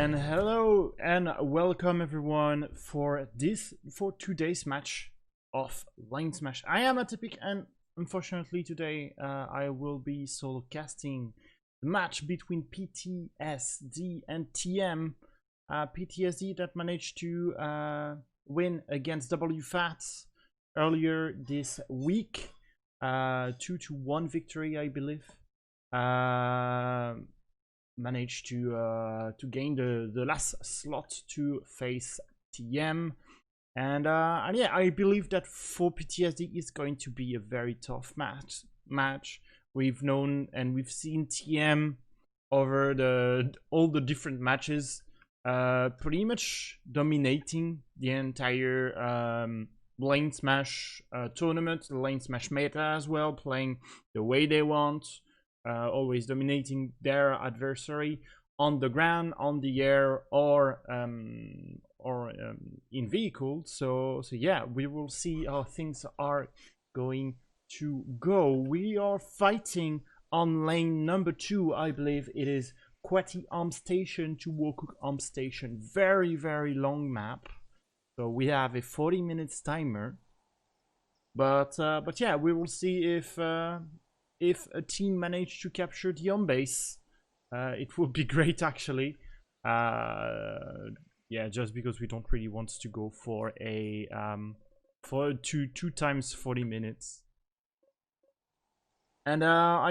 And hello and welcome everyone for today's match of LaneSmash. I am Atypic, and unfortunately today I will be solo casting the match between PTSD and TM. PTSD that managed to win against WFAT earlier this week. 2-1 victory, I believe. Managed to gain the last slot to face TM, and yeah, I believe that for PTSD is going to be a very tough match. We've known and we've seen TM over all the different matches, pretty much dominating the entire LaneSmash tournament, the LaneSmash meta as well, playing the way they want. Always dominating their adversary on the ground, on the air, or in vehicle. So yeah, we will see how things are going to go. We are fighting on lane number 2, I believe it is Kwati Arm Station to Wokuk Arm Station. Very long map. So we have a 40 minutes timer. But yeah, we will see if a team managed to capture the home base. It would be great, actually. Yeah, just because we don't really want to go for a two times 40 minutes. And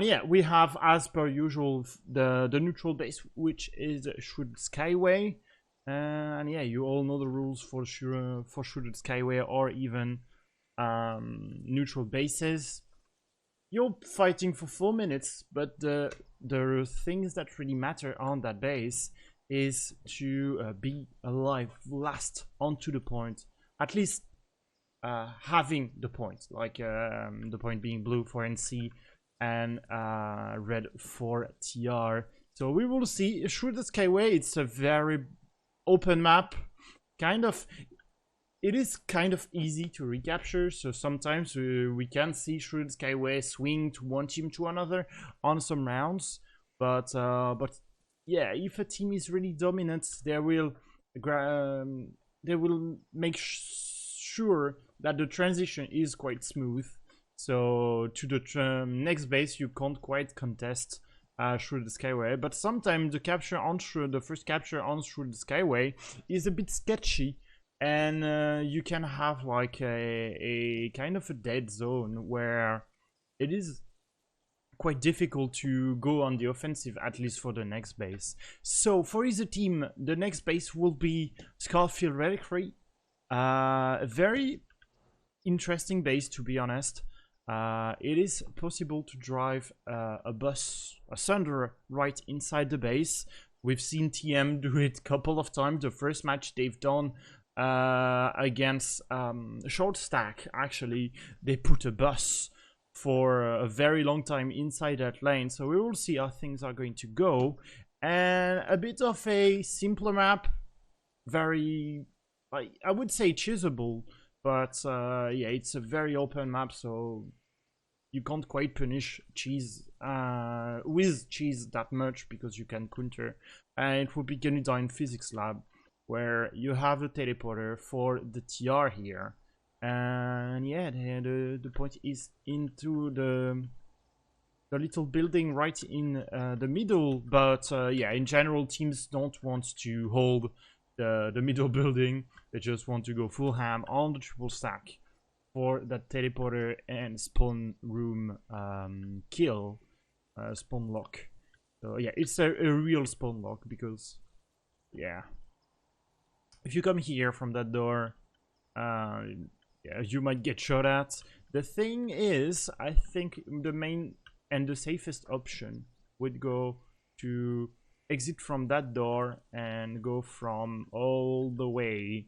yeah, we have, as per usual, the neutral base, which is Shrouded Skyway. And yeah, you all know the rules for Shrouded Skyway or even neutral bases. You're fighting for 4 minutes, but the things that really matter on that base is to be alive, last onto the point, at least having the point, like the point being blue for NC and red for TR. So we will see. Shrouded Skyway, it's a very open map, kind of. It is kind of easy to recapture, so sometimes we can see Shrouded Skyway swing to one team to another on some rounds. But yeah, if a team is really dominant, they will make sure that the transition is quite smooth. So to the next base, you can't quite contest Shrouded Skyway. But sometimes the capture on the first capture on Shrouded Skyway is a bit sketchy. And you can have like a kind of a dead zone where it is quite difficult to go on the offensive, at least for the next base. So for either team, the next base will be Scarfield Reliquary. A very interesting base, to be honest. It is possible to drive a Sunder right inside the base. We've seen TM do it a couple of times. The first match they've done against Short Stack, actually, they put a bus for a very long time inside that lane. So we will see how things are going to go. And a bit of a simpler map, very, I would say choosable, but yeah, it's a very open map, so you can't quite punish Cheese with Cheese that much, because you can counter. And it will be Gunidine Physics Lab, where you have the teleporter for the TR here. And yeah, the point is into the little building right in the middle. But yeah, in general, teams don't want to hold the middle building. They just want to go full ham on the triple stack for that teleporter and spawn room kill, spawn lock. So yeah, it's a real spawn lock, because yeah, if you come here from that door, yeah, you might get shot at. The thing is, I think the main and the safest option would go to exit from that door and go from all the way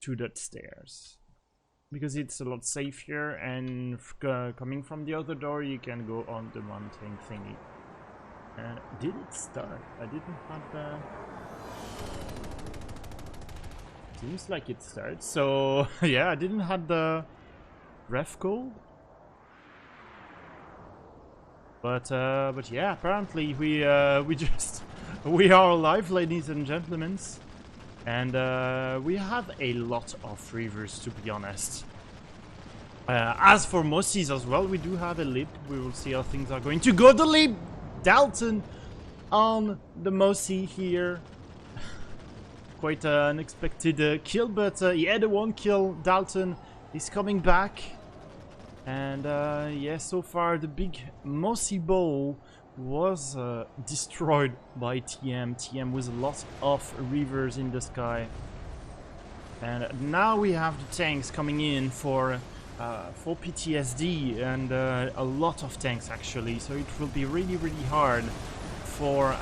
to that stairs, because it's a lot safer, and coming from the other door you can go on the mountain thingy. Did it start? I didn't have the... Seems like it starts. So yeah, I didn't have the ref call. But yeah, apparently we just We are alive, ladies and gentlemen. And we have a lot of rivers, to be honest. As for Mossies as well, we do have a lip. We will see how things are going to go. The lip! Dalton on the Mossie here. Quite an unexpected kill, but yeah, the one kill. Dalton is coming back. And yeah, so far the big Mossie ball was destroyed by TM. TM with a lot of rivers in the sky. And now we have the tanks coming in for PTSD and a lot of tanks actually. So it will be really hard for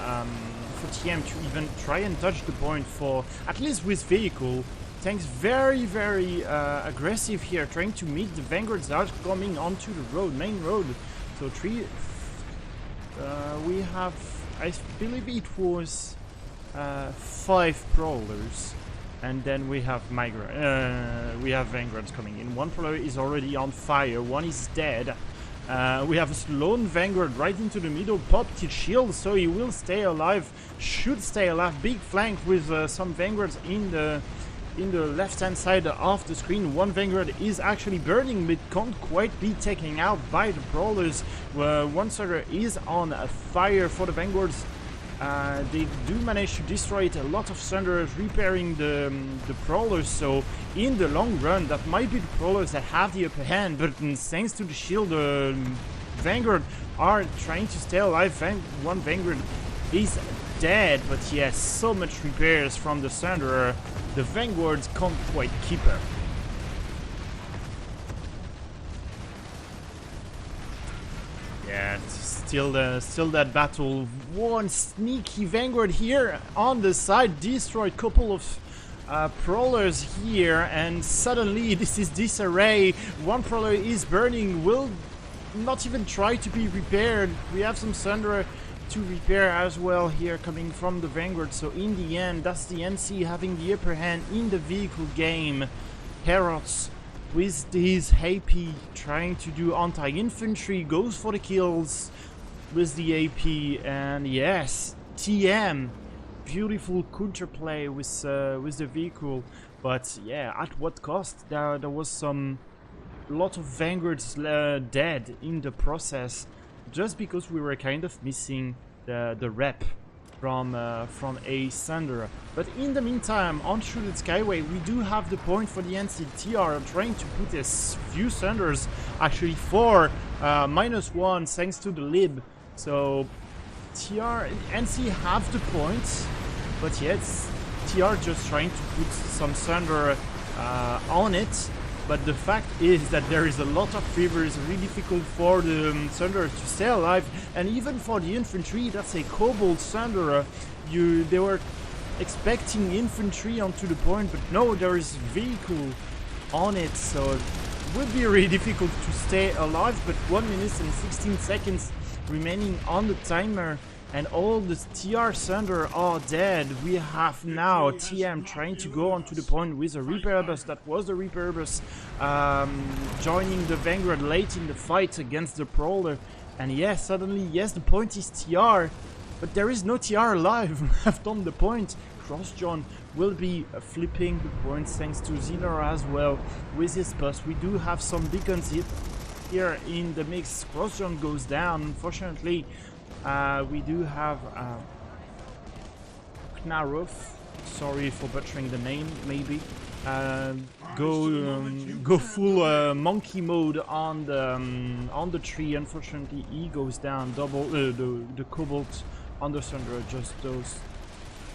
TM to even try and touch the point for at least with vehicle. Tanks very aggressive here, trying to meet the vanguards that are coming onto the road, main road. So we have, I believe it was 5 prowlers, and then we have vanguards coming in. One prowler is already on fire, one is dead. We have a lone vanguard right into the middle, popped his shield, so he will stay alive, should stay alive. Big flank with some vanguards in the left hand side of the screen. One vanguard is actually burning but can't quite be taken out by the brawlers. One soldier is on fire for the vanguards. They do manage to destroy it. A lot of thunderers repairing the brawlers, so in the long run that might be the brawlers that have the upper hand, but thanks to the shield, the vanguard are trying to stay alive. One vanguard is dead, but yes, so much repairs from the thunderer. The vanguards can't quite keep her. Yeah, still that battle. One sneaky vanguard here on the side, destroyed couple of prowlers here, and suddenly this is disarray. One prowler is burning, will not even try to be repaired. We have some thunderer to repair as well here coming from the vanguard. So in the end, that's the NC having the upper hand in the vehicle game. Herods with his AP trying to do anti-infantry, goes for the kills with the AP, and yes, TM, beautiful counterplay with the vehicle. But yeah, at what cost? There was some lot of vanguards dead in the process, just because we were kind of missing the rep from a Thunderer. But in the meantime, on Shooted Skyway, we do have the point for the NC. TR trying to put a few Thunderers, actually 4, -1 thanks to the lib. So TR, NC have the points, but yes, TR just trying to put some Thunder on it. But the fact is that there is a lot of rivers, really difficult for the Thunderer to stay alive, and even for the infantry, that's a Cobalt Thunderer. They were expecting infantry onto the point, but no, there is vehicle on it, so it would be really difficult to stay alive. But 1 minute and 16 seconds remaining on the timer, and all the TR Thunder are dead. We have now TM trying to go onto the point with a repair bus. That was the repair bus joining the Vanguard late in the fight against the Prowler. And yes, suddenly, yes, the point is TR, but there is no TR alive left on the point. Crossjohn will be flipping the points thanks to Zinora as well with his bus. We do have some beacons here in the mix. Crossjohn goes down, unfortunately. We do have Knarov, sorry for butchering the name, maybe, go full monkey mode on the tree. Unfortunately, he goes down. Double the Cobalt on the Thunder just does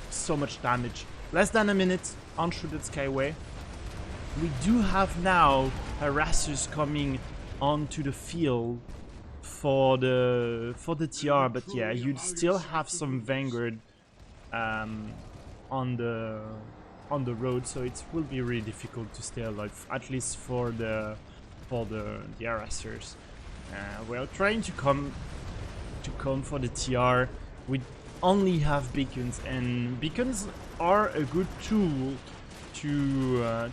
so much damage. Less than a minute on Shooted Skyway. We do have now harassers coming onto the field for the TR, but yeah, you'd still have some Vanguard on the road, so it will be really difficult to stay alive, at least for the harassers. We're trying to come for the TR. We only have beacons, and beacons are a good tool to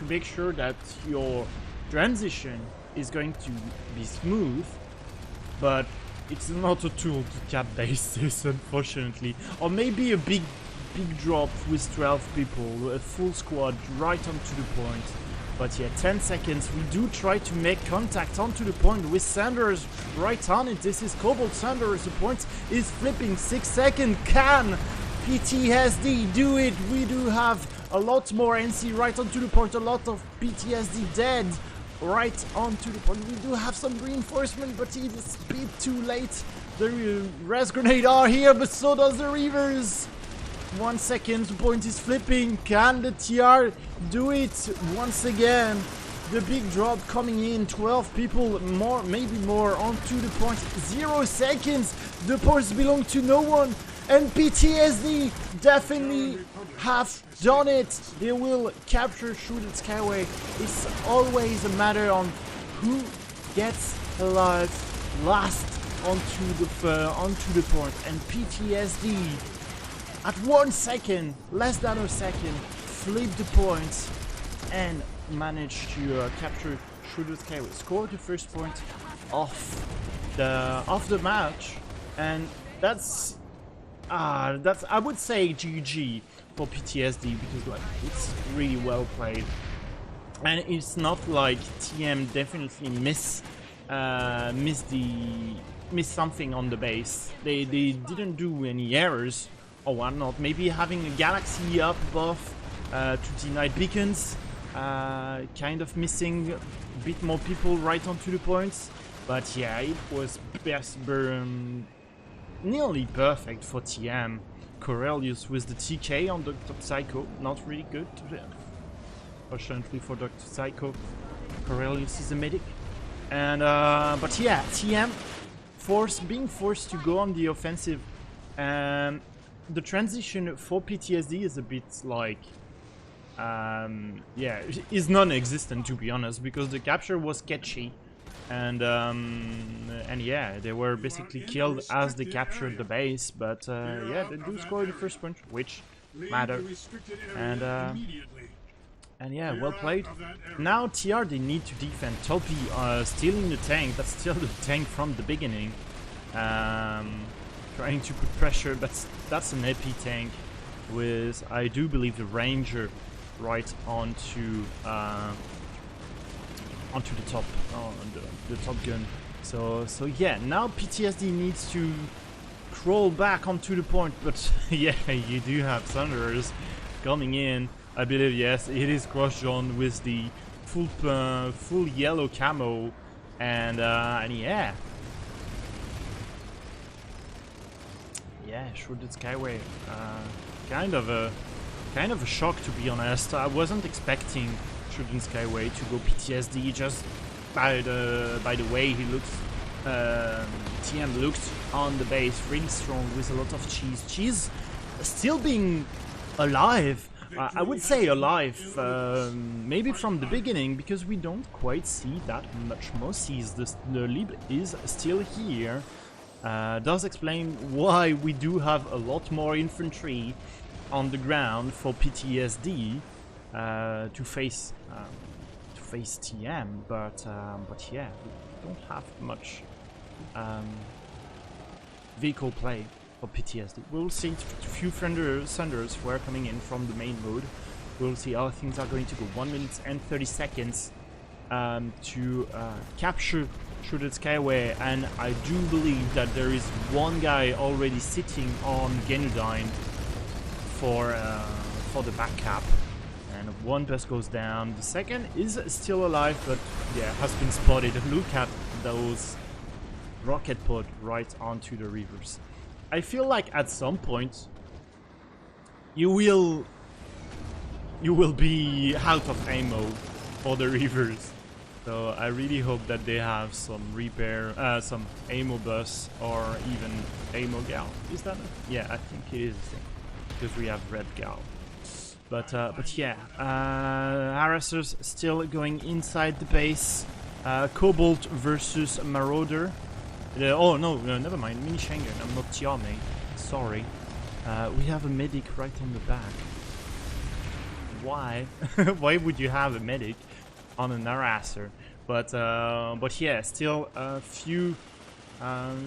make sure that your transition is going to be smooth. But it's not a tool to cap bases, unfortunately. Or maybe a big drop with 12 people, a full squad right onto the point. But yeah, 10 seconds. We do try to make contact onto the point with Sanders right on it. This is Cobalt Sanders. The point is flipping. 6 seconds. Can PTSD do it? We do have a lot more NC right onto the point. A lot of PTSD dead right onto the point. We do have some reinforcement, but it is a bit too late. The res grenade are here, but so does the Reavers. 1 second, the point is flipping. Can the TR do it once again? The big drop coming in, 12 people, more, maybe more, onto the point. 0 seconds, the points belong to no one. And PTSD definitely have done it. They will capture through the skyway. It's always a matter on who gets alive last onto the point. And PTSD, at 1 second, less than a second, flip the points and manage to capture through the skyway. Score the first point of the match, and that's I would say GG for PTSD, because like it's really well played, and it's not like TM definitely miss something on the base. They didn't do any errors or whatnot. Maybe having a galaxy up above to deny beacons, kind of missing a bit more people right onto the points. But yeah, it was nearly perfect for TM. Corellius with the TK on Dr. Psycho, not really good. Fortunately for Dr. Psycho, Corellius is a medic. And but yeah, TM being forced to go on the offensive. The transition for PTSD is a bit like, yeah, is non-existent, to be honest, because the capture was sketchy, and yeah, they were basically killed as they captured the base. But yeah, they do score the first point, which mattered, and yeah, well played. Now TR, they need to defend. Topi stealing the tank, but still the tank from the beginning. Trying to put pressure, but that's an EP tank with, I do believe, the Ranger right onto the top, the top gun. So yeah, now PTSD needs to crawl back onto the point, but yeah, you do have Thunderers coming in. I believe, yes, it is Crossjohn with the full yellow camo, and yeah. Yeah, Shrouded Skyway. Kind of a shock, to be honest. I wasn't expecting Shrouded Skyway to go PTSD just by the way he looks. TM looked on the base really strong with a lot of cheese. Cheese still being alive. I would say alive, maybe from the beginning, because we don't quite see that much Mossies. The Lib is still here. Does explain why we do have a lot more infantry on the ground for PTSD to face TM, but yeah, we don't have much vehicle play for PTSD. We'll see a few Thunders were coming in from the main mode. We'll see how things are going to go. 1 minute and 30 seconds to capture Shrouded Skyway, and I do believe that there is one guy already sitting on Genudyne for the back cap, and one bus goes down. The second is still alive, but yeah, has been spotted. Look at those rocket pod right onto the Reavers. I feel like at some point you will be out of ammo for the Reavers. So I really hope that they have some repair, some ammo bus, or even ammo gal. Is that a, yeah, I think it is a thing, because we have red gal. But yeah, harassers still going inside the base. Cobalt versus Marauder. Oh no, never mind. Mini Schengen. I'm not Tiame. Sorry. We have a medic right on the back. Why? Why would you have a medic on an harasser? But yeah, still a few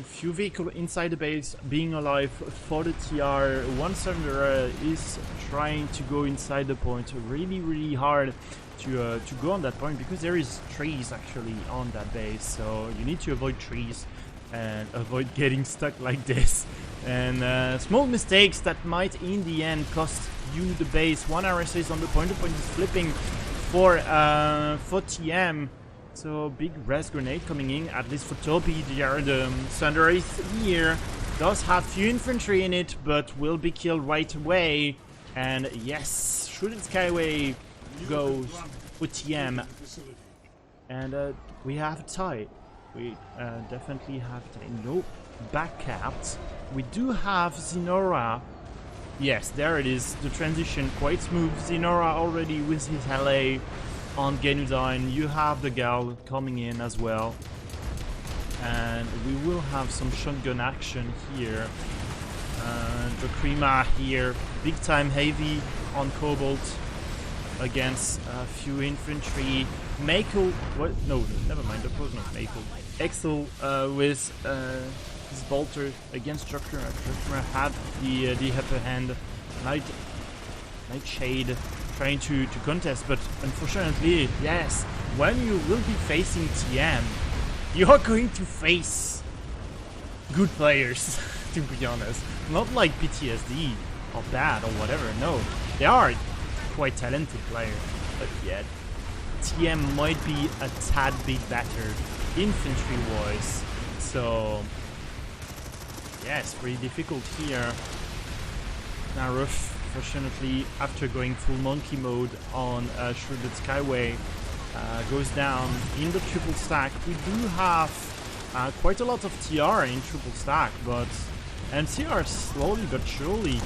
Few vehicles inside the base being alive for the TR. One surrenderer is trying to go inside the point really hard to go on that point, because there is trees actually on that base, so you need to avoid trees and avoid getting stuck like this. And small mistakes that might in the end cost you the base. One RSA is on the point is flipping for TM. So big res grenade coming in, at least for Toby. The Thunder is here. Does have few infantry in it, but will be killed right away. And yes, Shrouded Skyway goes for TM. And we have a tie. We definitely have a tie. No backcapped. We do have Zenora. Yes, there it is. The transition quite smooth. Zenora already with his LA on Genudine. You have the Gal coming in as well. And we will have some shotgun action here. The Krima here. Big time heavy on Cobalt against a few infantry. Mako, what? No, never mind, that was not Mako. Exel with his bolter against Joker. Joker had the upper hand. Nightshade trying to contest, but unfortunately, yes, when you will be facing TM, you are going to face good players, to be honest. Not like PTSD or bad or whatever, no. They are quite talented players, but yet TM might be a tad bit better infantry-wise. So yes, pretty difficult here. Now Ruff, fortunately, after going full monkey mode on Shrouded Skyway, goes down in the triple stack. We do have quite a lot of TR in triple stack, but TR slowly but surely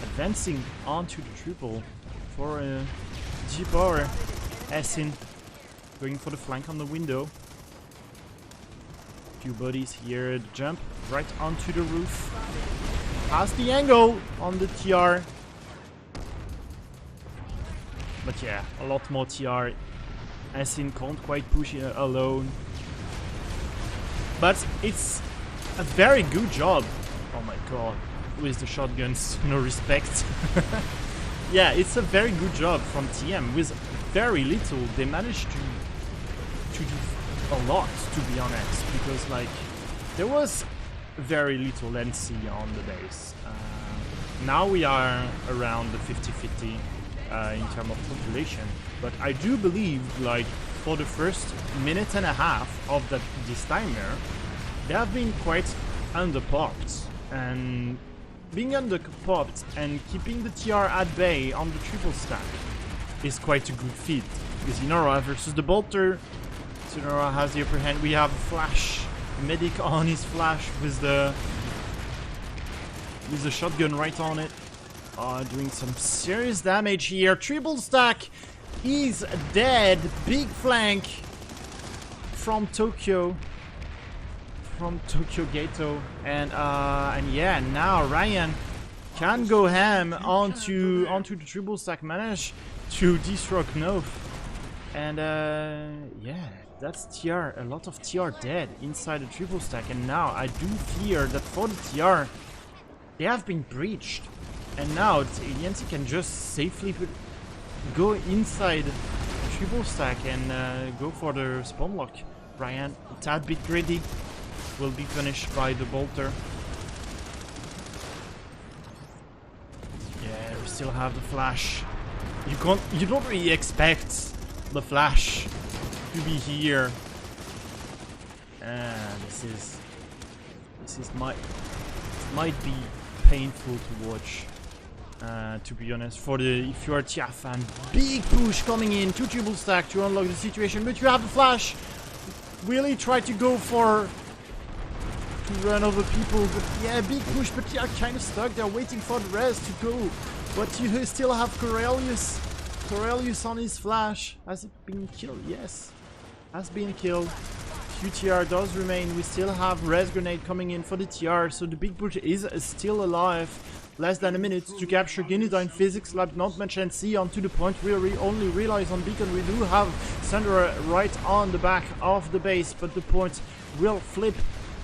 advancing onto the triple for G-Power. Essin going for the flank on the window. Few buddies here, the jump right onto the roof. Past the angle on the TR. But yeah, a lot more TR. Essin can't quite push it alone. But it's a very good job. Oh my god, with the shotguns, no respect. Yeah, it's a very good job from TM. With very little, they managed to do a lot, to be honest, because like there was very little NC on the base. Now we are around the 50-50 in terms of population, but I do believe like for the first minute and a half of this timer, they have been quite underpopped, and being underpopped and keeping the TR at bay on the triple stack is quite a good feat, because Zenora versus the bolter. Zenora has the upper hand. We have Flash medic on his flash with the shotgun right on it, doing some serious damage here. Triple stack is dead. Big flank from Tokyo Gato, and yeah, now Ryan can go ham onto the triple stack, manage to destroy Knopf, and yeah, that's TR, a lot of TR dead inside the triple stack. And now I do fear that for the TR, they have been breached, and now Yancy can just safely go inside the triple stack and go for the spawn lock. Ryan, a tad bit greedy, will be punished by the bolter. Yeah, we still have the flash. You don't really expect the flash to be here. This might be painful to watch. To be honest, if you are a TR fan, big push coming in to triple stack to unlock the situation, but you have the flash. Really try to go to run over people, but yeah, big push, but they are kind of stuck. They're waiting for the rest to go, but you still have Corellius on his flash. Has it been killed? Yes, has been killed. QTR does remain. We still have res grenade coming in for the TR, so the big push is still alive. less than a minute to capture Guinea Physics Lab, not mention C onto the point. We only relies on beacon. We do have Thunder right on the back of the base, but the point will flip.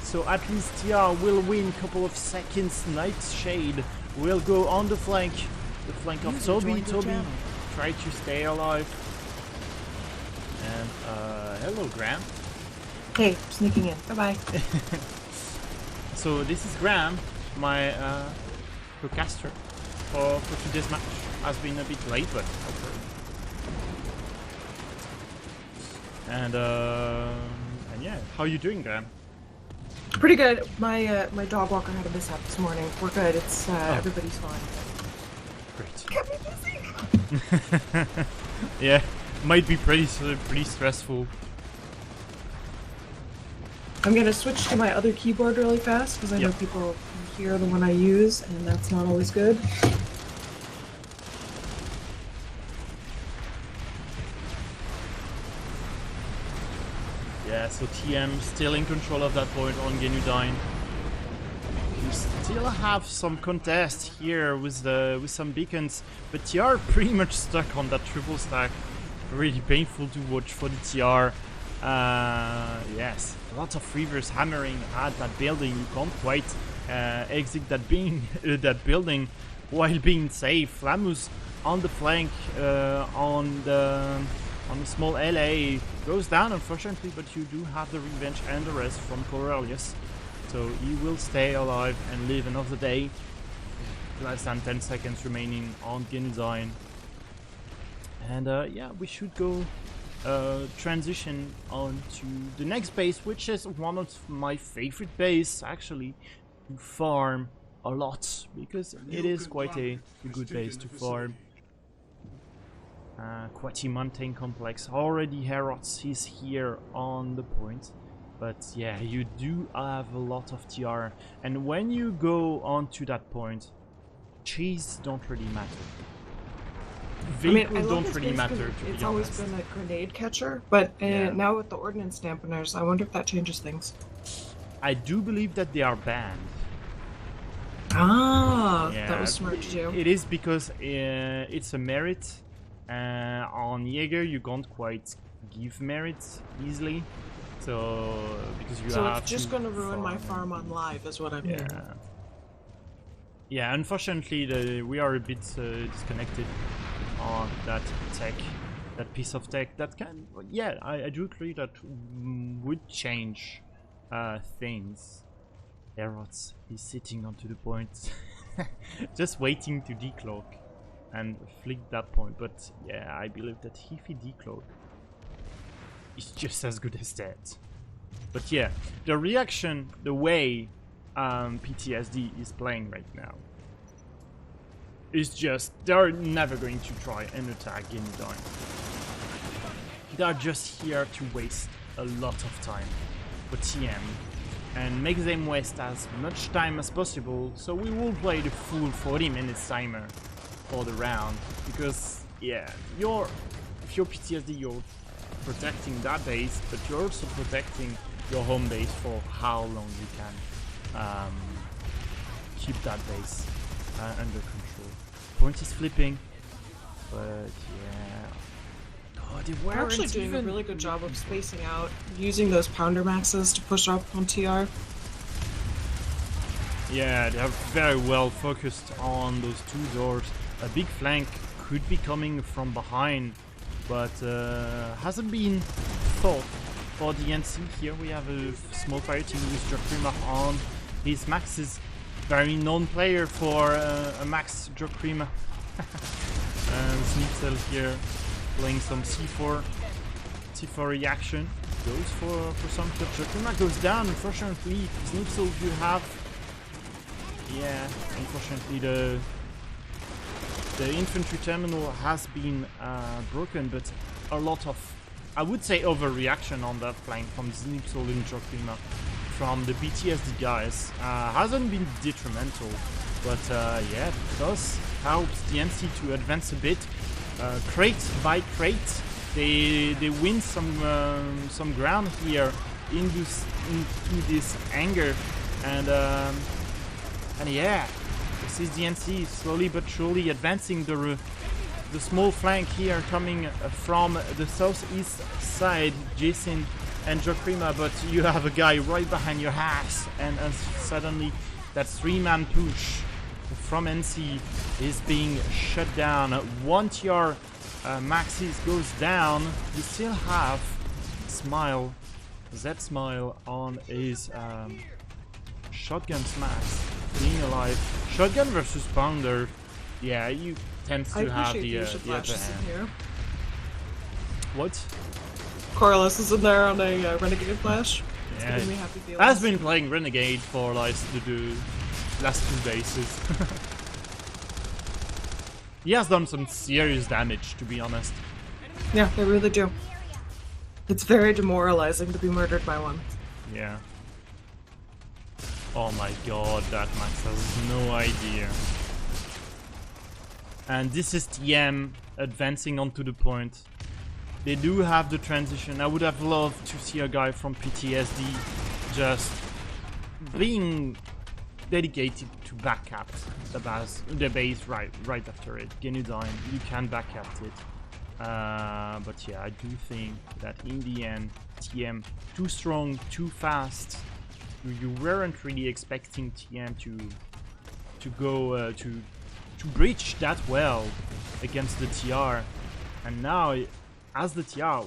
So at least TR will win a couple of seconds. Nightshade will go on the flank of Toby. Toby try to stay alive. And hello Graham. Hey, sneaking in. Bye-bye. So this is Graham, my co-caster for today's match. Has been a bit late, but okay. And yeah, how are you doing, Graham? Pretty good. My dog walker had a mishap this morning. We're good. It's everybody's fine. Great. Kept me busy. Yeah, might be pretty stressful. I'm gonna switch to my other keyboard really fast because I know people can hear the one I use, and that's not always good. Yeah, so TM still in control of that point on Genudyne. You still have some contest here with some beacons, but TR pretty much stuck on that triple stack. Really painful to watch for the TR. Yes, a lot of reavers hammering at that building. You can't quite exit that building while being safe. Lamus on the flank on the small LA goes down, unfortunately, but you do have the revenge and the rest from Corellius, so he will stay alive and live another day. Less than 10 seconds remaining on Genudyne. And yeah, we should go transition on to the next base, which is one of my favorite base actually to farm a lot, because it is quite a good base to farm. Quite a mountain complex. Already Herots is here on the point, but yeah, you do have a lot of TR, and when you go on to that point, cheese don't really matter. Vehicles don't really matter, to be honest. It's always been a grenade catcher, but now with the ordnance dampeners, I wonder if that changes things. I do believe that they are banned. Ah, yeah, that was smart to do. It is because it's a merit. On Jaeger, you can't quite give merits easily, so because you have it's just going to ruin my farm on live, is what I'm hearing. Yeah, unfortunately, we are a bit disconnected on that tech, that piece of tech that can, yeah, I do agree that would change things. Erots is sitting onto the point, just waiting to decloak and flick that point, but yeah, I believe that if he decloak, it's just as good as that. But yeah, the reaction, the way PTSD is playing right now, is just, they're never going to try and attack Genudyne. They're just here to waste a lot of time for TM and make them waste as much time as possible, so we will play the full 40 minutes timer for the round, because yeah, if you're PTSD, you're protecting that base, but you're also protecting your home base for how long you can keep that base under control. Point is flipping, but yeah. Oh, they we're actually doing a really good job of spacing out, using those pounder maxes to push up on TR. Yeah, they are very well focused on those two doors. A big flank could be coming from behind, but hasn't been thought for the NC. Here we have a small fire team with Jokrima on his maxes. Very known player for a max Jokrima. And Snitzel here playing some C4 reaction. Goes for some shot. Jokrima goes down, unfortunately. Snitzel, you have, yeah, unfortunately the infantry terminal has been broken, but a lot of, I would say, overreaction on that flank from Snipsol and Jokrima from the PTSD guys. Hasn't been detrimental, but yeah, it does help the NC to advance a bit. Crate by crate, they win some ground here in this anger, and yeah, This is the NC slowly but surely advancing the small flank here coming from the southeast side, Jason and Jokrima, but you have a guy right behind your ass, and suddenly that 3-man push from NC is being shut down. 1 TR Maxis goes down. You still have Smile, Z-Smile on his shotgun smash, being alive. Shotgun versus Pounder, yeah, you tend to have the upper hand. Here. What? Corliss is in there on a Renegade Flash. It's Yeah, giving me happy feelings. I've been playing Renegade for like the last 2 bases. He has done some serious damage, to be honest. Yeah, they really do. It's very demoralizing to be murdered by one. Yeah. Oh my god, that Max has no idea. And this is TM advancing onto the point. They do have the transition. I would have loved to see a guy from PTSD just being dedicated to backcap the base right after it. Genudyne, you can backcap it. But yeah, I do think that in the end, TM too strong, too fast. You weren't really expecting TM to go to breach that well against the TR, and now as the TR,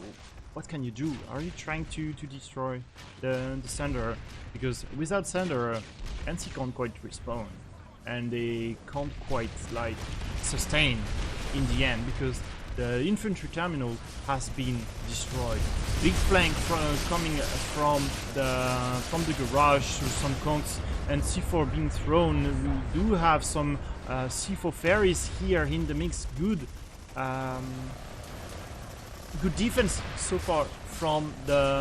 what can you do? Are you trying to destroy the sender? Because without sender, NC can't quite respawn, and they can't quite like sustain in the end because the infantry terminal has been destroyed. Big flank coming from the garage through some conks and C4 being thrown. We do have some C4 ferries here in the mix. Good defense so far from the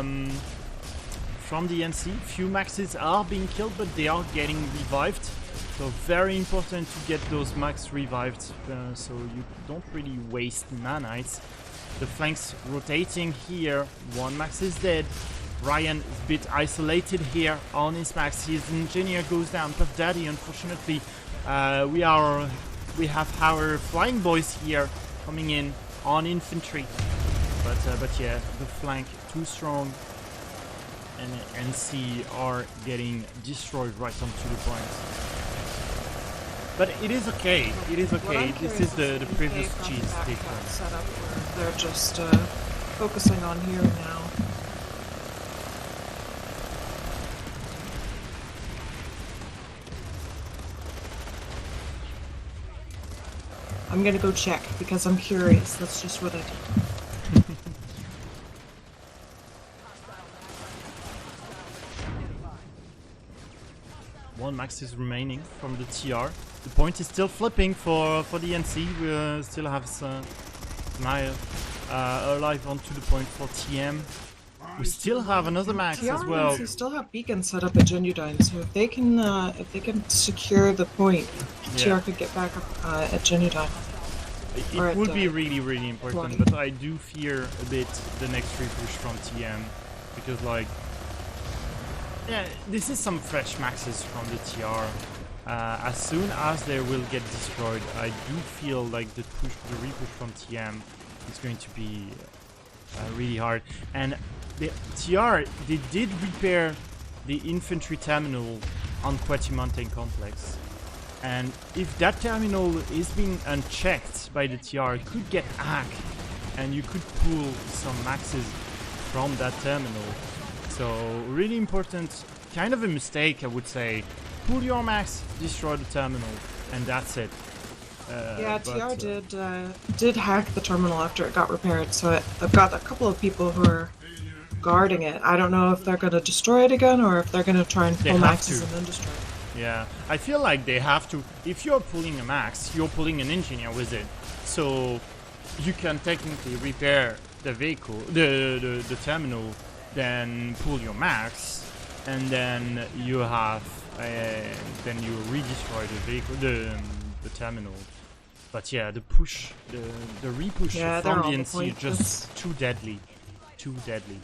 NC. Few maxes are being killed, but they are getting revived. So very important to get those max revived, so you don't really waste nanites. The flanks rotating here. 1 max is dead. Ryan is a bit isolated here on his max. His engineer goes down. Puff Daddy, unfortunately, we have our flying boys here coming in on infantry. But yeah, the flank too strong, and NC are getting destroyed right onto the point. But it is okay. It is okay. This is the previous cheese takedown setup where they're just focusing on here now. I'm gonna go check because I'm curious. That's just what I do. One max is remaining from the TR. The point is still flipping for the NC. We still have Smile alive onto the point for TM. We still have another max TR as well. and NC still have beacons set up at Genudyne, so if they can secure the point, Yeah. TR could get back up at Genudyne. It would be really important, but I do fear a bit the next repush from TM because like. Yeah, this is some fresh maxes from the TR. As soon as they will get destroyed, I do feel like the repush from TM is going to be really hard. And the TR, they did repair the infantry terminal on Quetti Mountain Complex. And if that terminal is being unchecked by the TR, it could get hacked, and you could pull some maxes from that terminal. So really important, kind of a mistake I would say. Pull your max, destroy the terminal, and that's it. Yeah, TR did hack the terminal after it got repaired, so I've got a couple of people who are guarding it. I don't know if they're going to destroy it again or if they're going to try and pull maxes and then destroy it. Yeah, I feel like they have to. If you're pulling a max, you're pulling an engineer with it, so you can technically repair the vehicle, the terminal, then pull your max, and then you have then you redestroy the vehicle, the terminal. But yeah, the push, the repush from the NC is just too deadly, too deadly.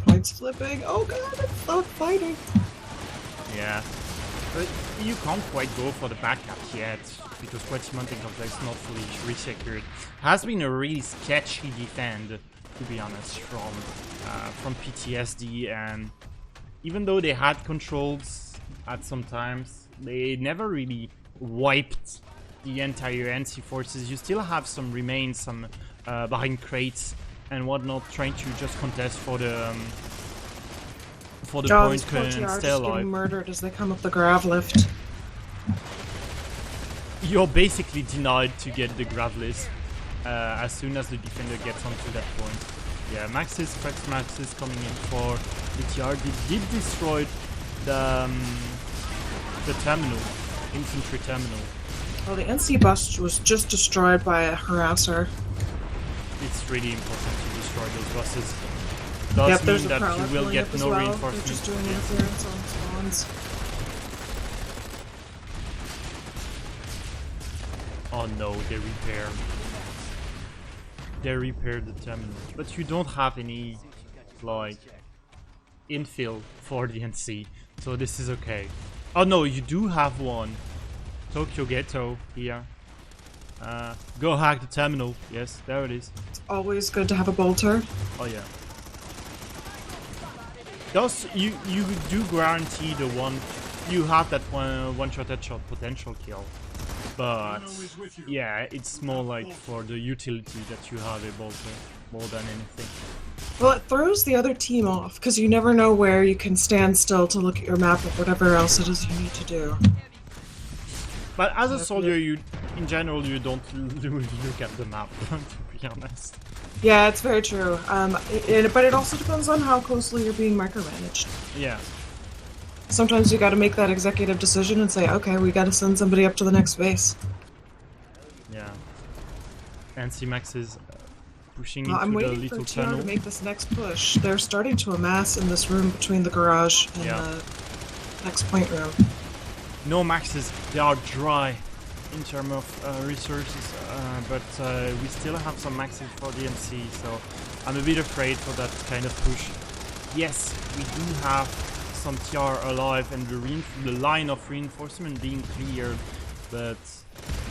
Points flipping. Oh god, it's not fighting. Yeah, But you can't quite go for the backup yet, because Quetty Mountain Complex is not fully resecured. Has been a really sketchy defend, to be honest, from PTSD, and even though they had controls at some times, they never really wiped the entire NC forces. You still have some remains, some behind crates and whatnot, trying to just contest for the point and stay alive. Getting murdered as they come up the grav lift. You're basically denied to get the grav list as soon as the defender gets onto that point. Yeah, Maxis, Frex Maxis coming in for the TR. They did destroy the terminal, infantry terminal. Well, the NC bus was just destroyed by a harasser. It's really important to destroy those buses. Does mean that you will get no reinforcements. They're just doing interference on spawns. Oh no, they repaired the terminal. But you don't have any, like, infill for the NC, so this is okay. Oh no, you do have one. Tokyo Ghetto here. Go hack the terminal. Yes, there it is. It's always good to have a bolter. Oh yeah. Thus, you do guarantee the one. You have that one-shot headshot potential kill. But yeah, it's more like for the utility that you have a bolter more than anything. Well, it throws the other team off because you never know where you can stand still to look at your map or whatever else it is you need to do. But as a soldier, in general, you don't look at the map, to be honest. Yeah, it's very true. But it also depends on how closely you're being micromanaged. Yeah. Sometimes you gotta make that executive decision and say, okay, we gotta send somebody up to the next base. Yeah. And C-Max is pushing into I'm the waiting little for TR tunnel. to make this next push. They're starting to amass in this room between the garage and the next point room. No maxes, they are dry in terms of resources, but we still have some maxes for the NC, so I'm a bit afraid for that kind of push. Yes, we do have some TR alive and the line of reinforcement being cleared, but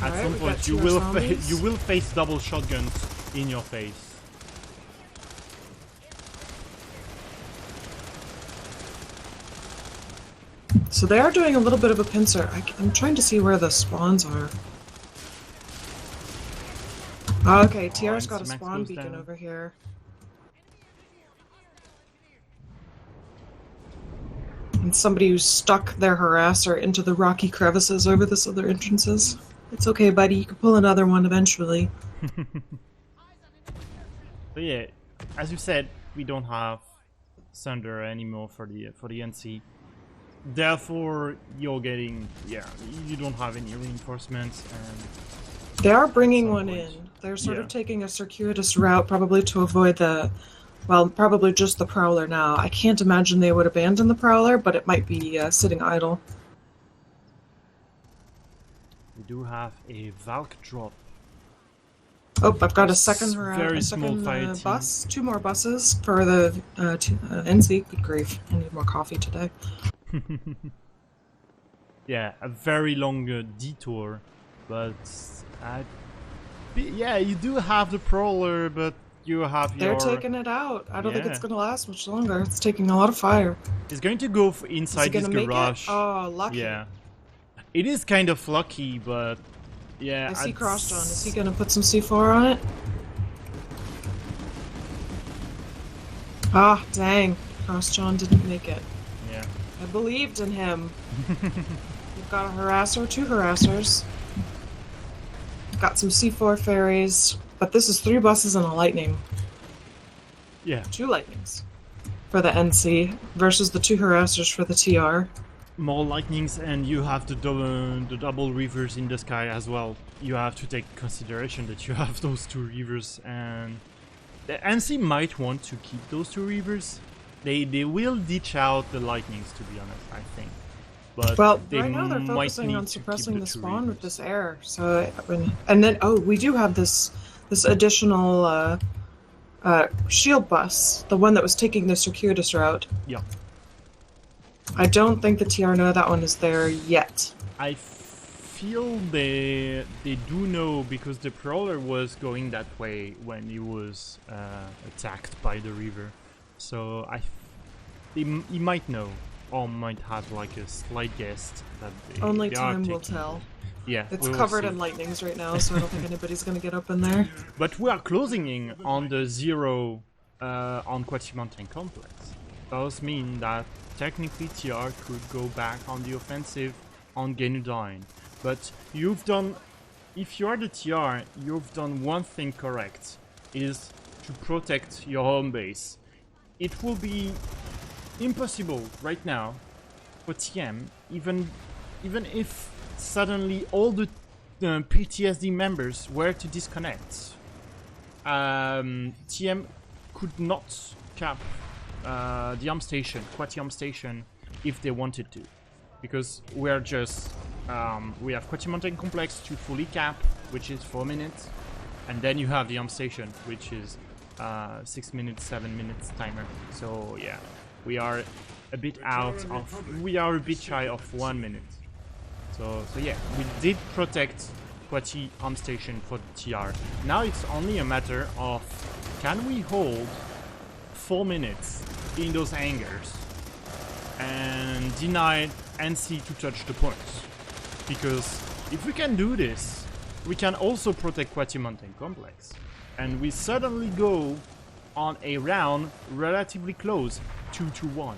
at some point you will face double shotguns in your face. So they are doing a little bit of a pincer. I'm trying to see where the spawns are. Okay, TR's got a spawn beacon over here. And somebody who stuck their harasser into the rocky crevices over this other entrances. It's okay, buddy. You can pull another one eventually. But yeah, as you said, we don't have Thunder anymore for the NC. Therefore, you're getting, you don't have any reinforcements, and they are bringing one in. They're sort of taking a circuitous route, probably to avoid the, well, probably just the Prowler now. I can't imagine they would abandon the Prowler, but it might be sitting idle. We do have a Valk drop. Oh, I've got a second bus. 2 more buses for the NC. Good grief, I need more coffee today. Yeah, a very long detour, but yeah, you do have the Prowler, but you have They're taking it out. I don't think it's going to last much longer. It's taking a lot of fire. It's going to go inside this garage. Oh, lucky. Yeah. It is kind of lucky, but yeah. I see CrossJohn. Is he going to put some C4 on it? Ah, dang. CrossJohn didn't make it. Yeah. I believed in him. We've got a harasser, 2 harassers. Got some C4 ferries, but this is 3 buses and a lightning. Yeah. 2 lightnings for the NC versus the 2 harassers for the TR. More lightnings, and you have the double reavers in the sky as well. You have to take consideration that you have those 2 reavers, and the NC might want to keep those 2 reavers. They will ditch out the lightnings, to be honest, I think. But well, right now they're focusing on suppressing the spawn with this air. So, and then we do have this additional shield bus, the one that was taking the circuitous route. Yeah. I don't think the TR know that one is there yet. I feel they do know because the Prowler was going that way when he was attacked by the river. So he might know, or might have like a slight guess that only they time are will taking tell. Yeah, it's covered in lightnings right now, so I don't think anybody's gonna get up in there. But we are closing in on the 0 on Quachi Mountain Complex. Does mean that technically TR could go back on the offensive on Genudyne. But you've done, if you are the TR, you've done one thing correct, is to protect your home base. It will be impossible right now for TM, even if suddenly all the PTSD members were to disconnect. TM could not cap the arm station, Quati arm station, if they wanted to, because we're just we have Quati Mountain Complex to fully cap, which is 4 minutes, and then you have the arm station, which is 6 minutes, 7 minutes timer. So yeah, we are a bit we are a bit shy of 1 minute. So yeah, we did protect Quati arm station for the TR. Now it's only a matter of, can we hold 4 minutes in those hangars and deny NC to touch the points? Because if we can do this, we can also protect Quati Mountain Complex, and we suddenly go on a round relatively close, 2-1.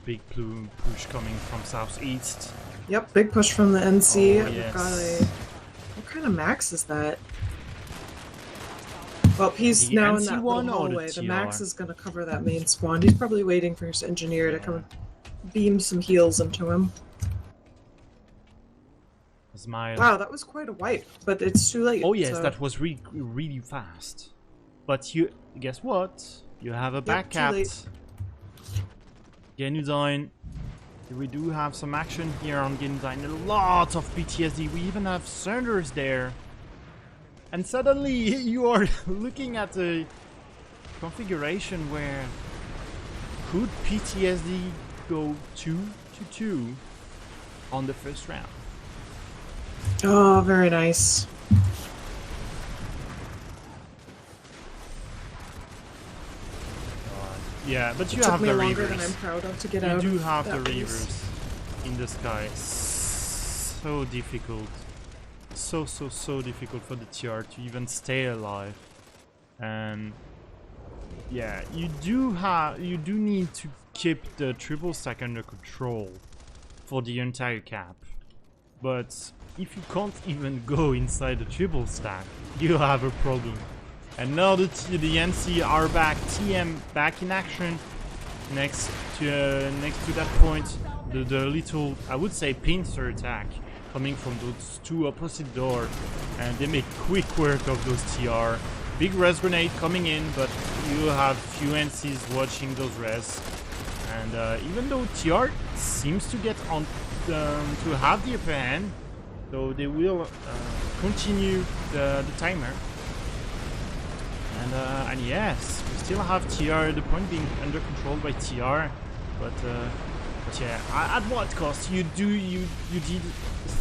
Big plume push coming from southeast. Yep, big push from the NC. Oh, yes. We've got a... What kind of max is that? Well, he's now in that little hallway. The max is going to cover that main spawn. He's probably waiting for his engineer to come beam some heals into him. Wow, that was quite a wipe, but it's too late. Oh yes, so... that was really fast. But you guess what? You have a back capped. Genudyne. We do have some action here on Genudyne. A lot of PTSD. We even have Sunders there. And suddenly you are looking at a configuration where could PTSD go 2-2 on the first round? Oh, very nice. Yeah, but you have the reavers. Than I'm proud of to get out. You do have the reavers in the sky. So difficult. So difficult for the TR to even stay alive. And yeah, you do need to keep the triple stack under control for the entire cap. But if you can't even go inside the triple stack, you have a problem. And now the NC are back, TM back in action. Next to that point, the little, I would say, pincer attack coming from those two opposite doors, and they make quick work of those TR. Big res grenade coming in, but you have few NCs watching those res. And even though TR seems to get on to have the upper hand, so they will continue the timer. And yes, we still have TR, the point being under control by TR, but yeah, at what cost? You did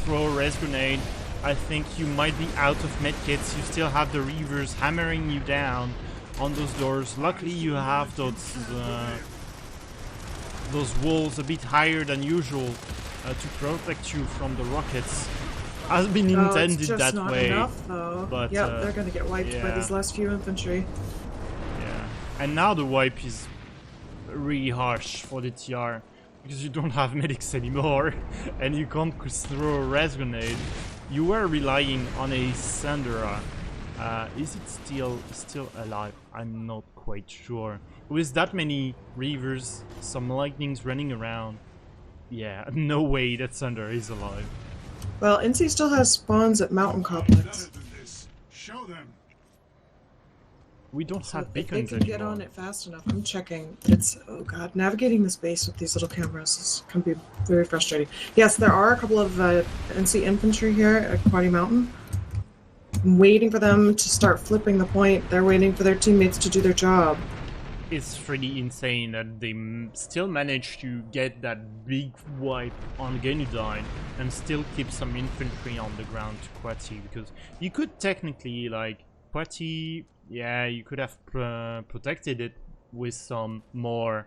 throw a res grenade. I think you might be out of medkits. You still have the reavers hammering you down on those doors. Luckily, you have those walls a bit higher than usual to protect you from the rockets. Has been intended it's just that not way. Enough, though. But yep, they're gonna get wiped by these last few infantry. Yeah, and now the wipe is really harsh for the TR because you don't have medics anymore, and you can't throw a res grenade. You were relying on a Sandra. Is it still alive? I'm not quite sure. With that many reavers, some lightnings running around, yeah, no way that Sandra is alive. Well, NC still has spawns at Mountain Complex. Show them. We don't have beacons anymore. If they can get on it fast enough, I'm checking. It's, oh god, navigating the space with these little cameras can be very frustrating. Yes, there are a couple of NC infantry here at Quadi Mountain. waiting for them to start flipping the point. They're waiting for their teammates to do their job. It's really insane that they still managed to get that big wipe on Genudine and still keep some infantry on the ground to Quati, because you could technically, like, Quati, yeah, you could have protected it with some more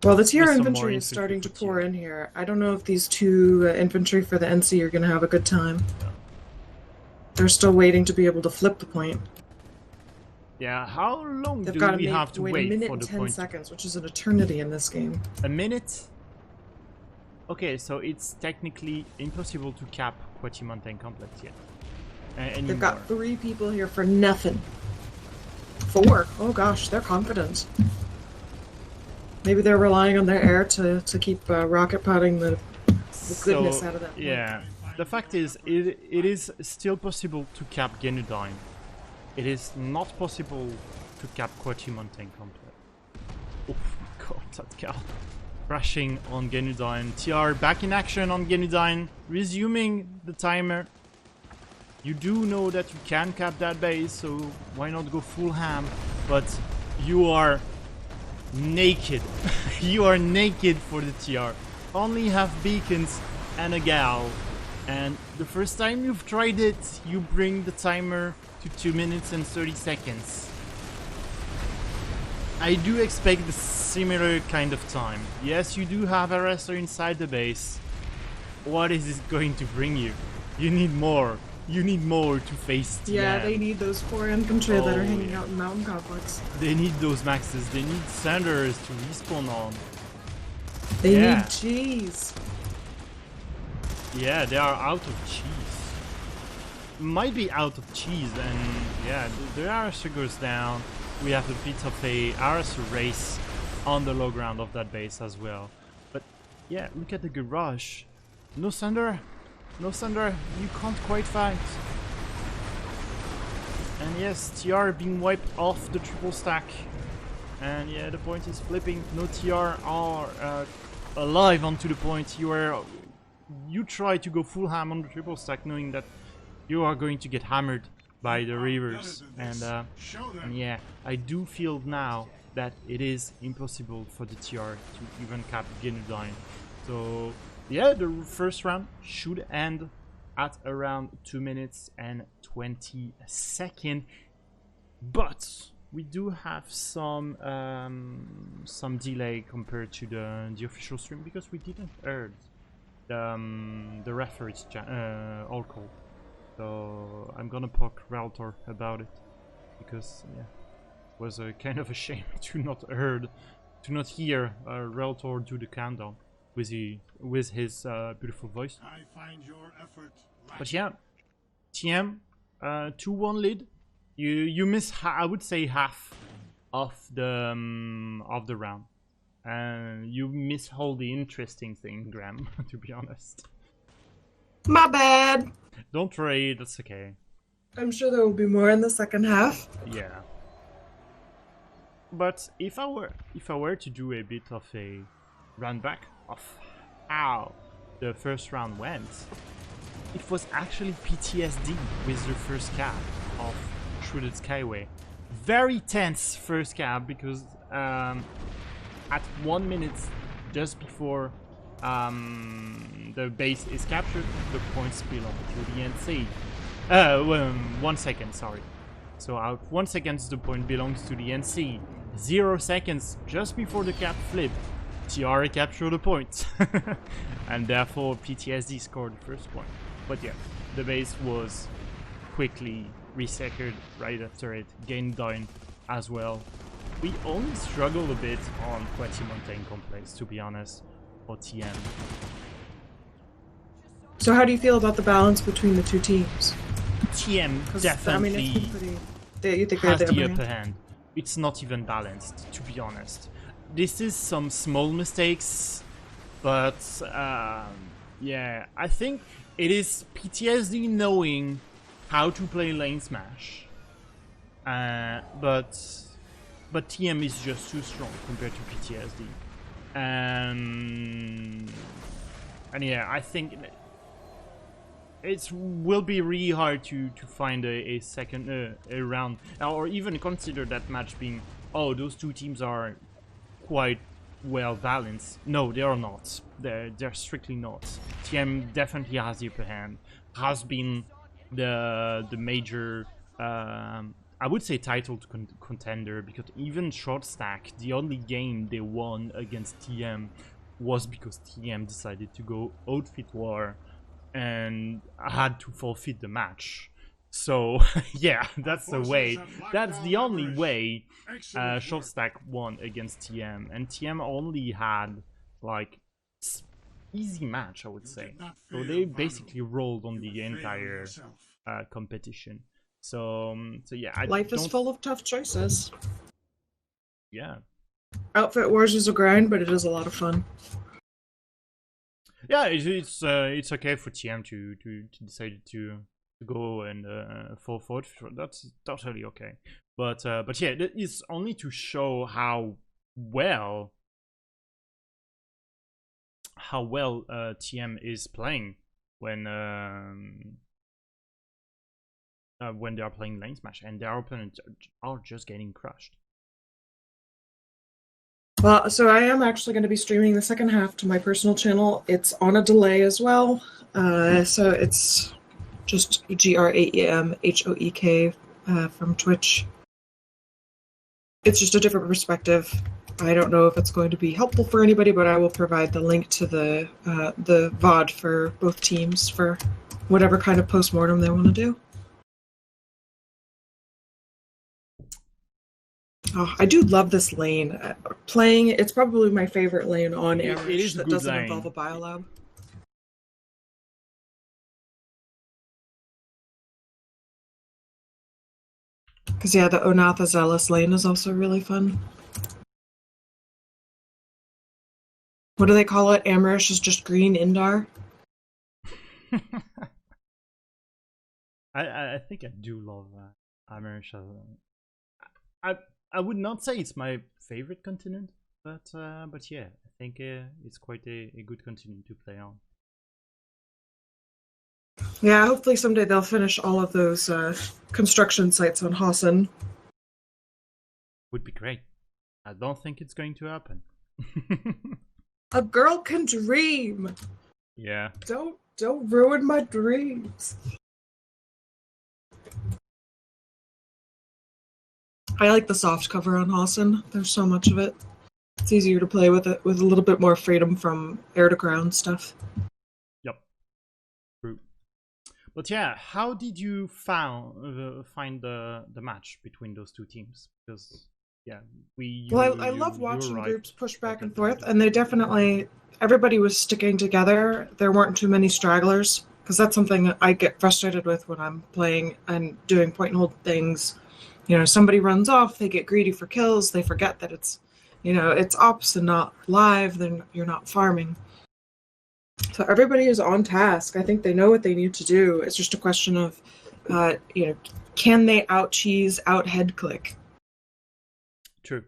well, the TR infantry is starting to pour in here. I don't know if these two infantry for the NC are going to have a good time. Yeah. They're still waiting to be able to flip the point. Yeah, how long They've do got we have to wait a minute for and the 10 point? seconds, which is an eternity in this game. A minute? Okay, so it's technically impossible to cap Quati Mountain Complex yet. They've got 3 people here for nothing. 4? Oh gosh, they're confident. Maybe they're relying on their air to keep rocket potting the goodness out of that point. Yeah, the fact is, it is still possible to cap Genudine. It is not possible to cap Quati Mountain Complex. Oh my god, that car. Crashing on Genudine. TR back in action on Genudine. Resuming the timer. You do know that you can cap that base, so why not go full ham? But you are naked. You are naked for the TR. Only have beacons and a gal. And the first time you've tried it, you bring the timer to 2 minutes and 30 seconds. I do expect the similar kind of time. Yes, you do have a wrestler inside the base. What is this going to bring you? You need more. You need more to face TM. Yeah, they need those 4 infantry that are hanging out in Mountain Complex. They need those maxes. They need Sanders to respawn on. They need cheese. Yeah, they are out of cheese. Might be out of cheese, and yeah, the RSU goes down. We have a bit of a RSU race on the low ground of that base as well. But yeah, look at the garage. No Thunder. No Thunder, you can't quite fight. And yes, TR being wiped off the triple stack. And yeah, the point is flipping. No TR are alive onto the point. You try to go full ham on the triple stack, knowing that you are going to get hammered by the Reavers. And yeah, I do feel now that it is impossible for the TR to even cap Genudine. So yeah, the first round should end at around 2 minutes and 20 seconds. But we do have some delay compared to the official stream, because we didn't hear the referee's all call. So I'm gonna poke Realtor about it, because yeah, it was a kind of a shame to not hear Realtor do the countdown with his beautiful voice. I find your effort. But yeah, TM 2-1 lead. You miss I would say half of the round, and you miss all the interesting thing, Graham. To be honest. My bad. Don't worry, that's okay. I'm sure there will be more in the second half. Yeah. But if I were to do a bit of a run back of how the first round went, it was actually PTSD with the first cap of Shrouded Skyway. Very tense first cap, because at 1 minute just before the base is captured, the points belong to the NC. 1 second, sorry. So at 1 second the point belongs to the NC. 0 seconds just before the cap flipped, TR captured the point. And therefore PTSD scored the first point. But yeah, the base was quickly resecured right after it, gained down as well. We only struggled a bit on Quati Mountain Complex, to be honest, for TM. So how do you feel about the balance between the two teams? TM definitely you think has they're the upper hand. It's not even balanced, to be honest. This is some small mistakes, but yeah, I think it is PTSD knowing how to play LaneSmash, but TM is just too strong compared to PTSD, and yeah, I think it will be really hard to find a second a round, or even consider that match being, oh, those two teams are quite well balanced. No, they are not. They're strictly not. TM definitely has the upper hand. Has been the major I would say title contender, because even short stack, the only game they won against TM was because TM decided to go outfit war and had to forfeit the match. So yeah, that's the way. That's the only way short stack won against TM, and TM only had like easy match, I would say. So they basically rolled on the entire competition. So yeah, life is full of tough choices. Yeah. Outfit wars is a grind, but it is a lot of fun. Yeah, it's okay for TM to decide to go and fall forward. That's totally okay. But yeah, it's only to show how well TM is playing when they are playing LaneSmash, and their opponents are just getting crushed. Well, so I am actually going to be streaming the second half to my personal channel. It's on a delay as well. So it's just GRAEMHOEK from Twitch. It's just a different perspective. I don't know if it's going to be helpful for anybody, but I will provide the link to the VOD for both teams for whatever kind of postmortem they want to do. Oh, I do love this lane. Playing, it's probably my favorite lane on average that doesn't involve a biolab. Because yeah, the Onatha Zealous lane is also really fun. What do they call it? Amarish is just green Indar. I think I do love Amarish. I would not say it's my favorite continent, but yeah, I think it's quite a good continent to play on. Yeah, hopefully someday they'll finish all of those construction sites on Hassan. Would be great. I don't think it's going to happen. A girl can dream. Yeah. Don't ruin my dreams. I like the soft cover on Hassan. There's so much of it. It's easier to play with it with a little bit more freedom from air to ground stuff. Yep. True. But yeah, how did you find the match between those two teams? Because yeah, I love watching groups push back and forth, and they definitely, everybody was sticking together. There weren't too many stragglers, because that's something that I get frustrated with when I'm playing and doing point and hold things. You know, somebody runs off, they get greedy for kills, they forget that it's, you know, it's ops and not live, then you're not farming. So everybody is on task. I think they know what they need to do. It's just a question of, you know, can they out-cheese, out-head click? True.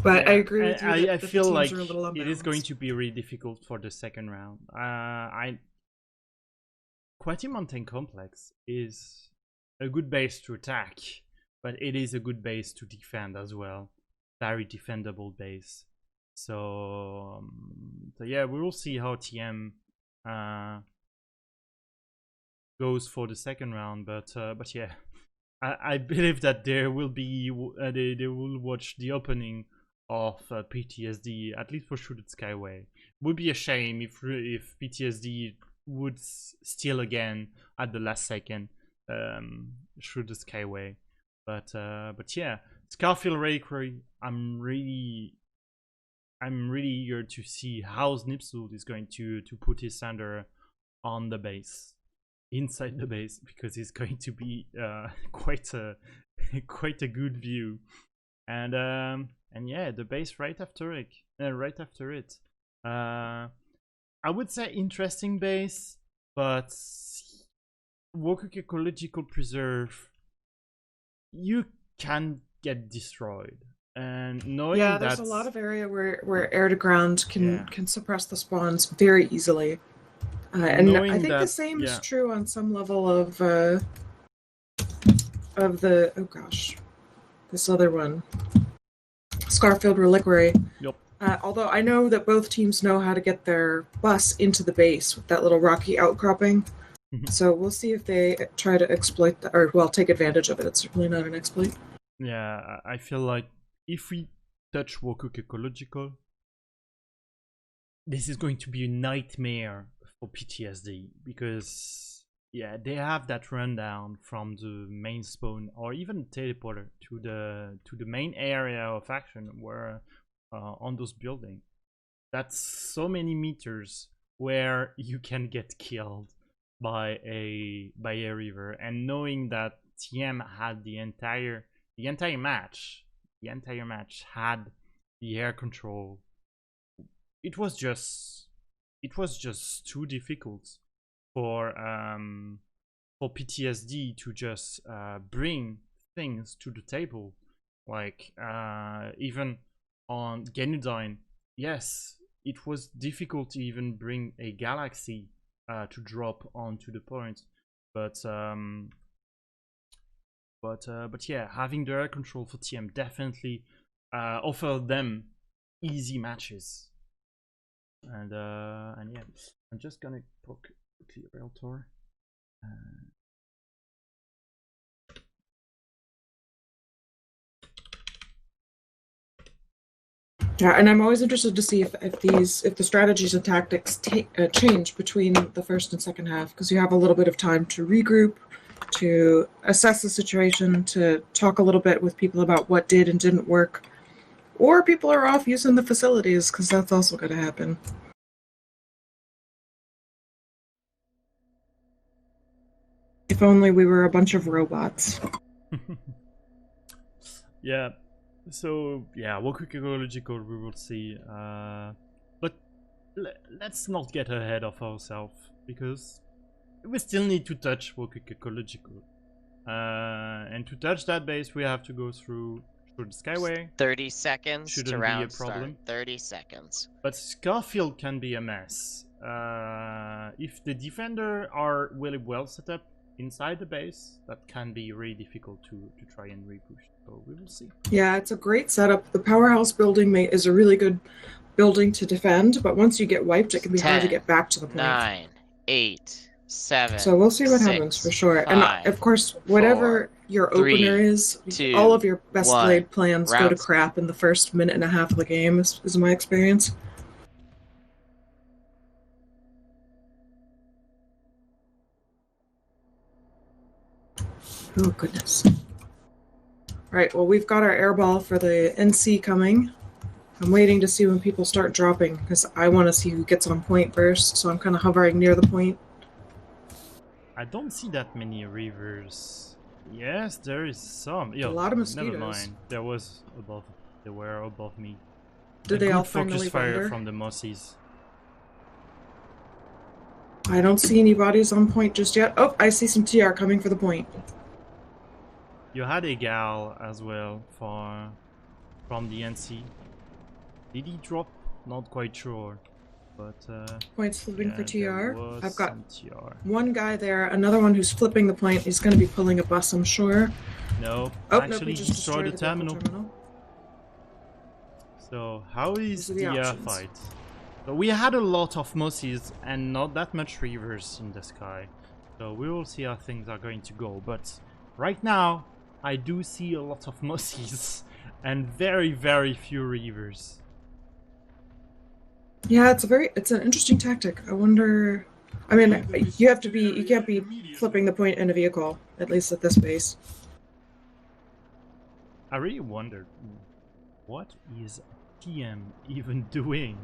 But yeah, I agree with you. I feel like it is going to be really difficult for the second round. Quati Mountain Complex is a good base to attack, but it is a good base to defend as well. Very defendable base. So yeah, we will see how TM goes for the second round. But yeah, I believe that there will be they will watch the opening of PTSD, at least for Shrouded Skyway. Would be a shame if PTSD would steal again at the last second through the Skyway. But yeah, Scarfield Rakery, I'm really eager to see how Snipsud is going to put his Sander on the base, inside the base, because it's going to be quite a good view. And yeah, the base right after it. I would say interesting base, but Wokuke Ecological Preserve, you can get destroyed. And knowing Yeah, there's that a lot of area where air to ground can suppress the spawns very easily. And I think the same is true on some level of the oh gosh, this other one, Scarfield Reliquary. Yep. Although I know that both teams know how to get their bus into the base with that little rocky outcropping. So we'll see if they try to exploit that, or well, take advantage of it. It's certainly not an exploit. Yeah, I feel like if we touch Wokuk Ecological, this is going to be a nightmare for PTSD, because yeah, they have that rundown from the main spawn or even teleporter to the main area of action where on those buildings. That's so many meters where you can get killed by a river, and knowing that TM had the entire match had the air control, it was just too difficult for PTSD to just bring things to the table. Like even on Genudyne, yes, it was difficult to even bring a galaxy to drop onto the point, but yeah, having the air control for TM definitely offered them easy matches. And yeah, I'm just gonna poke quickly rail tour. Yeah, and I'm always interested to see if the strategies and tactics change between the first and second half, because you have a little bit of time to regroup, to assess the situation, to talk a little bit with people about what did and didn't work, or people are off using the facilities, because that's also going to happen. If only we were a bunch of robots. Yeah. So yeah, Wokuk Ecological we will see, but let's not get ahead of ourselves, because we still need to touch Wokuk Ecological, and to touch that base we have to go through the Skyway. 30 seconds Shouldn't to round be a problem. start. 30 seconds. But Scarfield can be a mess. If the defender are really well set up inside the base, that can be really difficult to try and repush. So we will see. Yeah, it's a great setup. The powerhouse building is a really good building to defend, but once you get wiped, it can be 10, hard to get back to the point. 9, 8, 7. So we'll see what 6, happens for sure. 5, and of course, whatever 4, your 3, opener is, 2, all of your best 1, laid plans go to round. crap in the first minute and a half of the game, is my experience. Oh, goodness. Right, well, we've got our airball for the NC coming. I'm waiting to see when people start dropping, because I want to see who gets on point first, so I'm kind of hovering near the point. I don't see that many rivers. Yes, there is some. Yo, a lot of mosquitoes. Never mind. They were above me. Did they all finally focus fire render? from the mossies. I don't see any bodies on point just yet. Oh, I see some TR coming for the point. You had a gal as well from the NC. Did he drop? Not quite sure. But points flipping yeah, for TR. I've got TR. One guy there, another one who's flipping the point. He's going to be pulling a bus, I'm sure. No, oh, actually nope, he just destroyed the terminal. So how is the fight? So we had a lot of mossies and not that much rivers in the sky. So we will see how things are going to go. But right now, I do see a lot of mossies and very, very few rivers. Yeah, it's an interesting tactic. I wonder. I mean, you can't be flipping the point in a vehicle, at least at this base. I really wondered, what is TM even doing?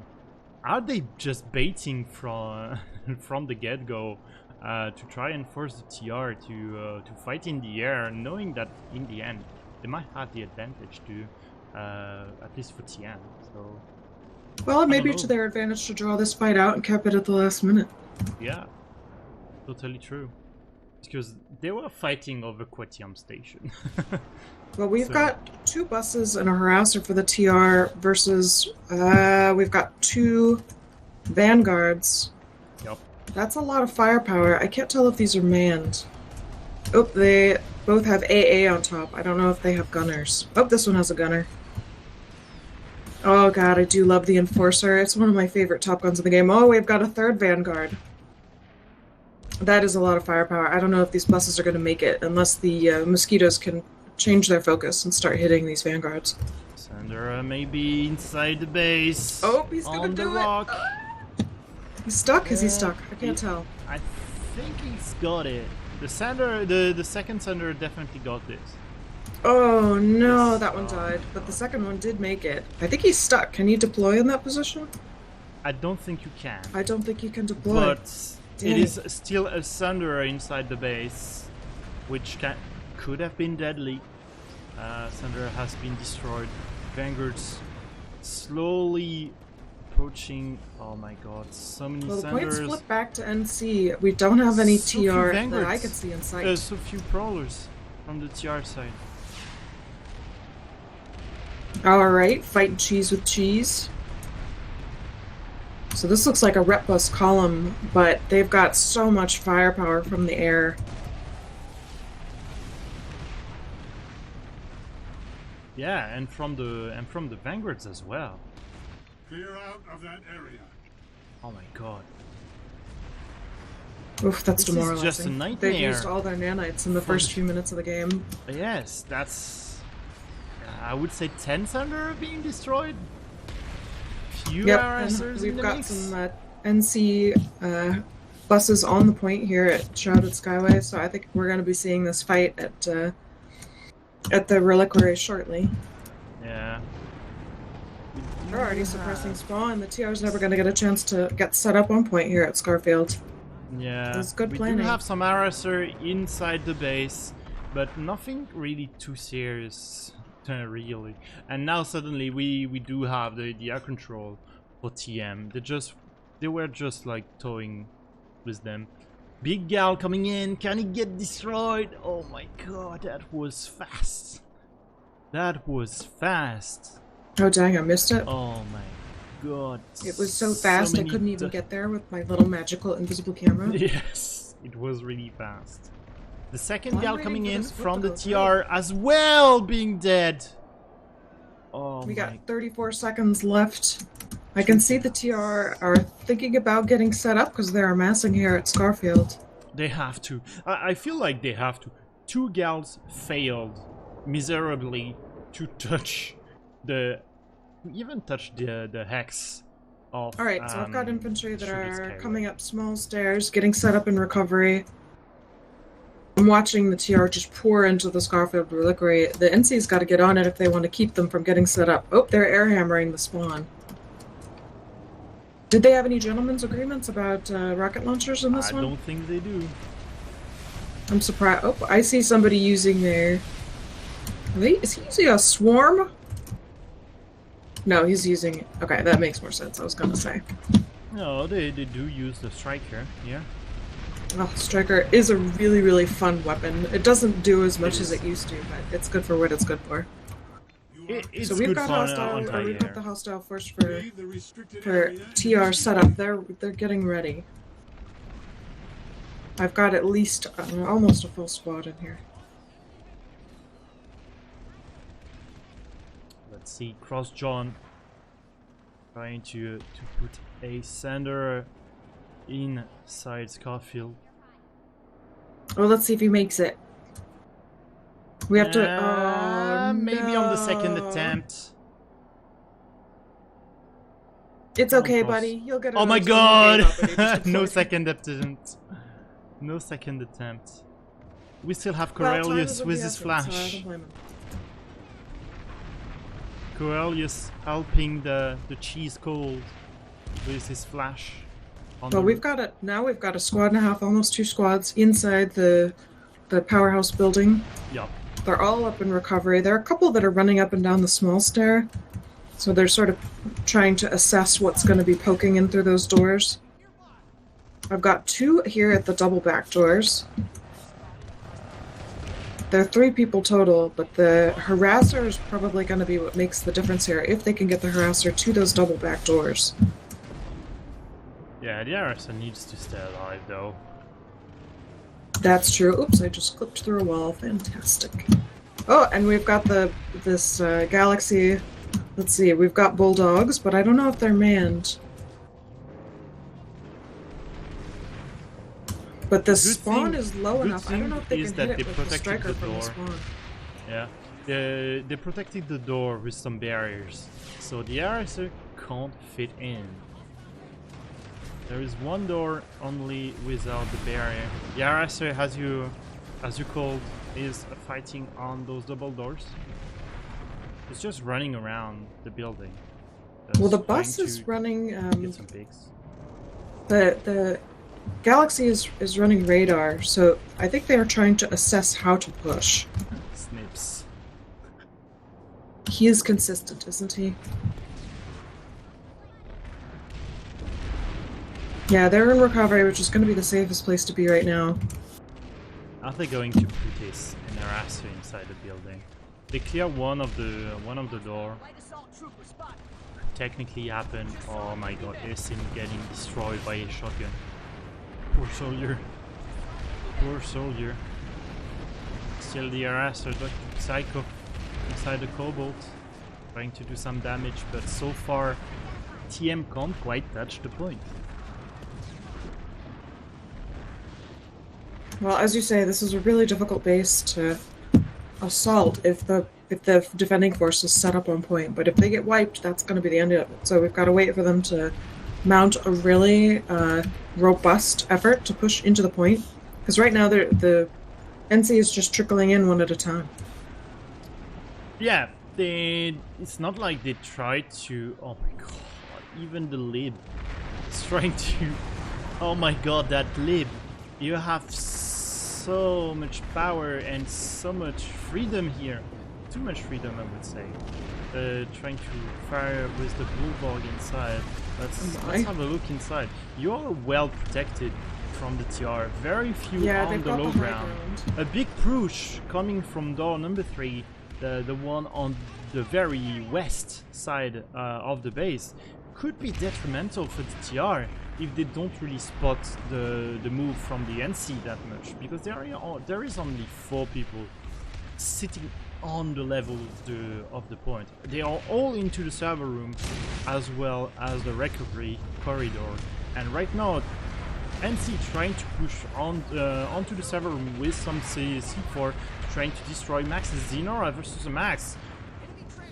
Are they just baiting from the get-go to try and force the TR to fight in the air, knowing that in the end they might have the advantage to at least for TM? So. Well, it may be to their advantage to draw this fight out and cap it at the last minute. Yeah, totally true. because they were fighting over Quetium Station. Well, we've So- got 2 buses and a harasser for the TR versus we've got 2 vanguards. Yep. That's a lot of firepower. I can't tell if these are manned. Oh, they both have AA on top. I don't know if they have gunners. Oh, this one has a gunner. Oh god, I do love the Enforcer. It's one of my favorite top guns in the game. Oh, we've got a 3rd vanguard. That is a lot of firepower. I don't know if these buses are going to make it unless the mosquitoes can change their focus and start hitting these vanguards. Sander maybe inside the base. Oh, he's gonna on the do it. rock. He's stuck? Is he Yeah, stuck? I can't tell. I think he's got it. The Sander, the second Sander definitely got this. Oh no, Yes. that one died. But the second one did make it. I think he's stuck. Can he deploy in that position? I don't think you can. I don't think he can deploy. But Dang it it. is still a Sander inside the base, which could have been deadly. Sander has been destroyed. Vanguards slowly approaching. Oh my god, so many Well, the points Sanders. flip back to NC. We don't have any So few TR that vanguards. I could see in sight. There's so few prowlers from the TR side. Alright, fighting cheese with cheese. So this looks like a rep bus column, but they've got so much firepower from the air. Yeah, and from the vanguards as well. Clear out of that area. Oh my god. Oof, that's This is demoralizing. just a nightmare. They've used all their nanites in the first few minutes of the game. Yes, that's. I would say 10 Sander being destroyed. Few Yep, RSers and in we've the got mix. some NC buses on the point here at Shrouded Skyway, so I think we're going to be seeing this fight at the Reliquary shortly. Yeah. They're already suppressing spawn. The TR's never going to get a chance to get set up on point here at Scarfield. Yeah. That's good we planning. do have some RSer inside the base, but nothing really too serious, really. And now suddenly we do have the air control for TM. They were just like toying with them. Big gal coming in. Can he get destroyed? Oh my god, that was fast. That was fast. Oh dang, I missed it. Oh my god. It was so fast I many couldn't even get there with my little magical invisible camera. Yes, it was really fast. The second I'm gal waiting coming for in this flip from to the go TR as well being dead. Oh We my, got 34 seconds left. I can see the TR are thinking about getting set up because they're amassing here at Scarfield. they have to. I feel like they have to. 2 gals failed miserably to touch the hex of. Alright, so I've got infantry that Shooting are Skyway. coming up small stairs, getting set up in recovery. I'm watching the TR just pour into the Scarfield Reliquary. The NC's got to get on it if they want to keep them from getting set up. Oh, they're air hammering the spawn. Did they have any gentlemen's agreements about rocket launchers in this I one? don't think they do. I'm surprised. Oh, I see somebody using their... Is he using a swarm? No, he's using... Okay, that makes more sense, I was gonna say. No, they do use the striker. Yeah. Oh, Striker is a really, really fun weapon. It doesn't do as much It as is. it used to, but it's good for what it's good for. It's So we've good got fun hostile, on or we've got the Jaeger. hostile force Leave the restricted for area TR setup. They're getting ready. I've got at least almost a full squad in here. Let's see, Cross John trying to put a Sander inside Scarfield. Oh, let's see if he makes it. We have to. Oh, maybe on the second no. attempt. It's okay, Cross. buddy. You'll get. Oh my another one. god! Buddy, just No deploy. second attempt. No second attempt. We still have Well, time Corellius is of with the his essence, so I flash. don't blame him. Corellius helping the cheese cold with his flash. On Well, the we've got it now. We've got a squad and a half, almost 2 squads inside the powerhouse building. Yeah. They're all up in recovery. There are a couple that are running up and down the small stair, so they're sort of trying to assess what's going to be poking in through those doors. I've got 2 here at the double back doors. There are 3 people total, but the harasser is probably going to be what makes the difference here, if they can get the harasser to those double back doors. Yeah, the harasser needs to stay alive, though. That's true. Oops, I just clipped through a wall. Fantastic. Oh, and we've got this galaxy. Let's see, we've got bulldogs, but I don't know if they're manned. But the spawn is low enough. I don't know if they can hit it with the striker from the spawn. Yeah, they protected the door with some barriers, so the harasser can't fit in. There is one door only without the barrier. The harasser, as you called, is fighting on those double doors. It's just running around the building. Well, the bus is running. Get some pigs. The Galaxy is running radar, so I think they are trying to assess how to push. Snips. He is consistent, isn't he? Yeah, they're in recovery, which is going to be the safest place to be right now. Are they going to put this in a harasser inside the building? They clear one of the door. Technically happened. Oh my god, there's him getting destroyed by a shotgun. Poor soldier. Poor soldier. Still the harasser, Dr. Psycho, inside the cobalt, trying to do some damage, but so far TM can't quite touch the point. Well, as you say, this is a really difficult base to assault if the defending force is set up on point. But if they get wiped, that's going to be the end of it. So we've got to wait for them to mount a really robust effort to push into the point. Because right now the NC is just trickling in one at a time. Yeah, it's not like they tried to... Oh my god, even the lib is trying to... Oh my god, that lib. You have so much power and so much freedom here. Too much freedom, I would say. Trying to fire with the bulldog inside. Let's have a look inside. You're well protected from the TR. Very few on the low ground. A big push coming from door number 3, the one on the very west side of the base, could be detrimental for the TR if they don't really spot the move from the NC that much, because there is only 4 people sitting on the level of the point. They are all into the server room as well as the recovery corridor, and right now NC trying to push on onto the server room with some C4, trying to destroy Max's Xenora versus a Max.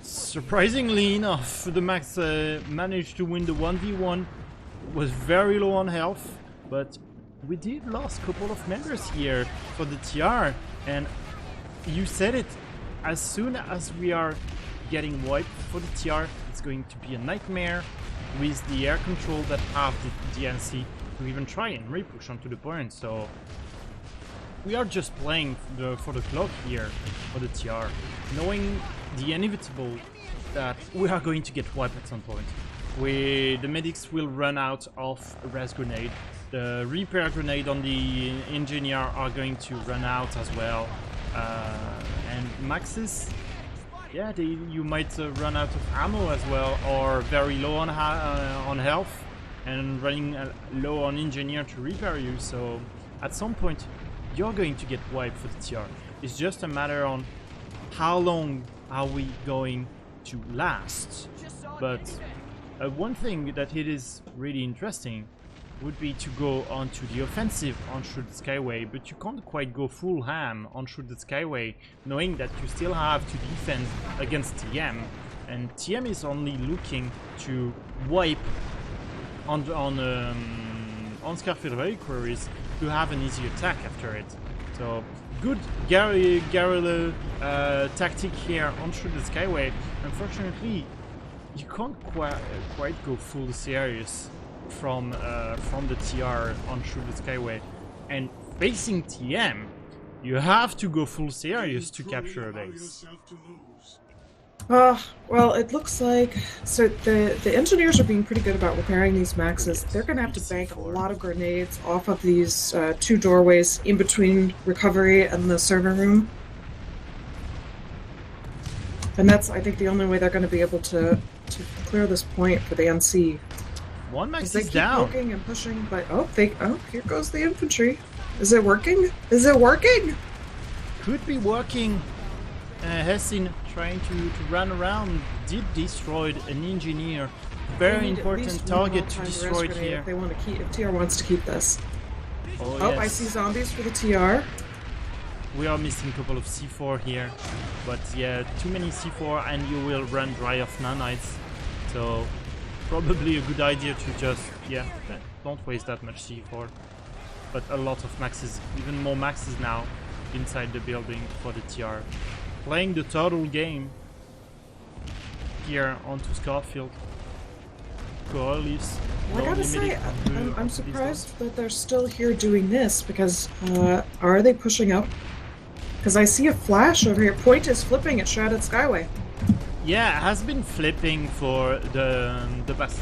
Surprisingly enough, the Max managed to win the 1v1. Was very low on health, but we did lost a couple of members here for the TR, and you said it, as soon as we are getting wiped for the TR, it's going to be a nightmare with the air control that have the DNC to even try and repush onto the point. So we are just playing for the clock here for the TR, knowing the inevitable that we are going to get wiped at some point. The medics will run out of res grenade. The repair grenade on the engineer are going to run out as well. And Maxis, yeah, you might run out of ammo as well, or very low on health and running low on engineer to repair you. So at some point you're going to get wiped for the TR. It's just a matter on how long are we going to last. But one thing that it is really interesting would be to go onto the offensive on Shoot the Skyway, but you can't quite go full ham on Shoot the Skyway, knowing that you still have to defend against TM, and TM is only looking to wipe on Scarfield Reliquaries to have an easy attack after it. So good guerrilla tactic here on Shoot the Skyway. Unfortunately, you can't quite go full serious from the TR on Shoot the Skyway, and facing TM, you have to go full serious to capture a base. Well, it looks like the engineers are being pretty good about repairing these Maxes. They're going to have to bank a lot of grenades off of these 2 doorways in between recovery and the server room. And that's, I think, the only way they're going to be able to clear this point for the NC. One max Because they is keep down. poking and pushing, but here goes the infantry. Is it working? Is it working? Could be working. Hessin trying to run around did destroy an engineer. Very They need at important least target one to time destroy rest here. If they want to keep, if TR wants to keep this. Oh, Oh, yes. I see zombies for the TR. We are missing a couple of C4 here, but yeah, too many C4 and you will run dry of nanites. So probably a good idea to just, yeah, don't waste that much C4. But a lot of maxes, even more maxes now inside the building for the TR. Playing the total game here onto Scarfield. Corliss. I gotta say, I'm surprised that they're still here doing this, because are they pushing up? Because I see a flash over here. Point is flipping at Shrouded Skyway. Yeah, it has been flipping for the past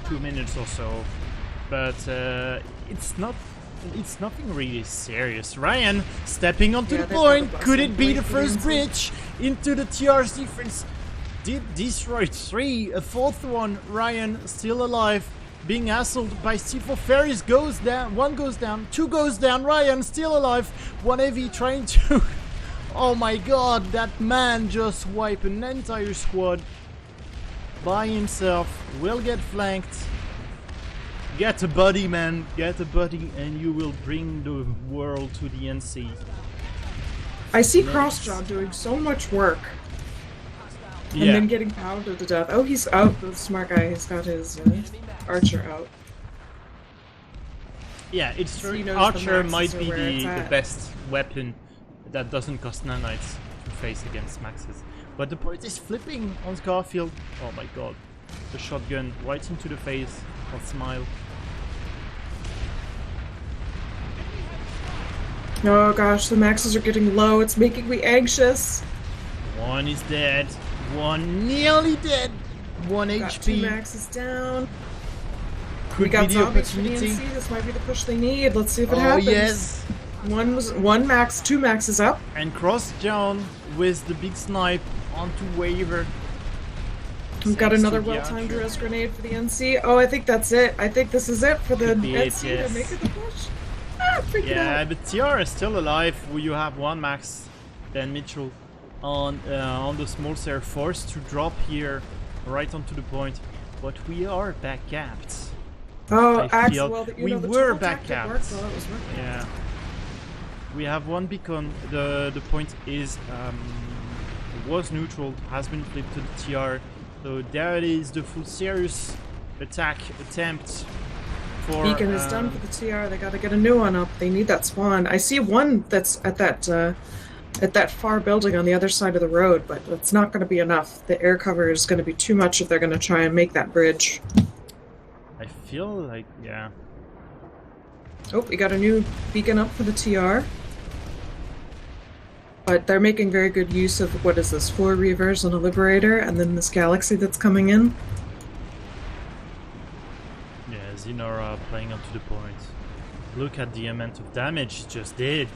2 minutes or so, but it's nothing really serious. Ryan stepping onto the they've point. got a Could it busting be point the for first the bridge into the TR's defense? Did destroy 3, a 4th one. Ryan still alive, being hassled by C4. Ferris goes down, 1 goes down, 2 goes down. Ryan still alive. 1 heavy trying to. Oh my god, that man just wiped an entire squad by himself. Will get flanked. Get a buddy, man. Get a buddy, and you will bring the world to the NC. I see Crossjaw doing so much work. And Yeah. then getting pounded to death. Oh, he's out. The smart guy. He's got his archer out. Yeah, it's So he true. knows the Archer maxes might are be where it's the at. best weapon that doesn't cost nanites to face against maxes. But the point is flipping on Scarfield. Oh my god. The shotgun right into the face of Smile. Oh gosh, the maxes are getting low. It's making me anxious. 1 is dead. 1 nearly dead. 1 Got 2 HP. maxes down. Could We got be the zombies for the opportunity. NC. This might be the push they need. Let's see if it Oh happens. yes. 2 maxes up. And cross down with the big snipe onto Waver. We've got Thanks another to the well-timed archer. rest grenade for the NC. Oh, I think that's it. I think this is it for the Could be it, NC. yes. They're making the push. Freak it Yeah, out. but TR is still alive. You have 1 max. Then Mitchell on the small stair forced to drop here right onto the point. But we are back capped. Oh, I Axe, feel well, we the were triple back tactic capped. worked while it was working. Yeah. We have 1 beacon. The point is was neutral, has been flipped to the TR. So there it is, the full serious attack attempt for Beacon is done for the TR. They gotta get a new one up. They need that spawn. I see one that's at that far building on the other side of the road, but it's not gonna be enough. The air cover is gonna be too much if they're gonna try and make that bridge. I feel like, yeah. Oh, we got a new beacon up for the TR. But they're making very good use of, what is this, 4 Reavers and a Liberator, and then this Galaxy that's coming in. Yeah, Zinora playing up to the point. Look at the amount of damage he just did.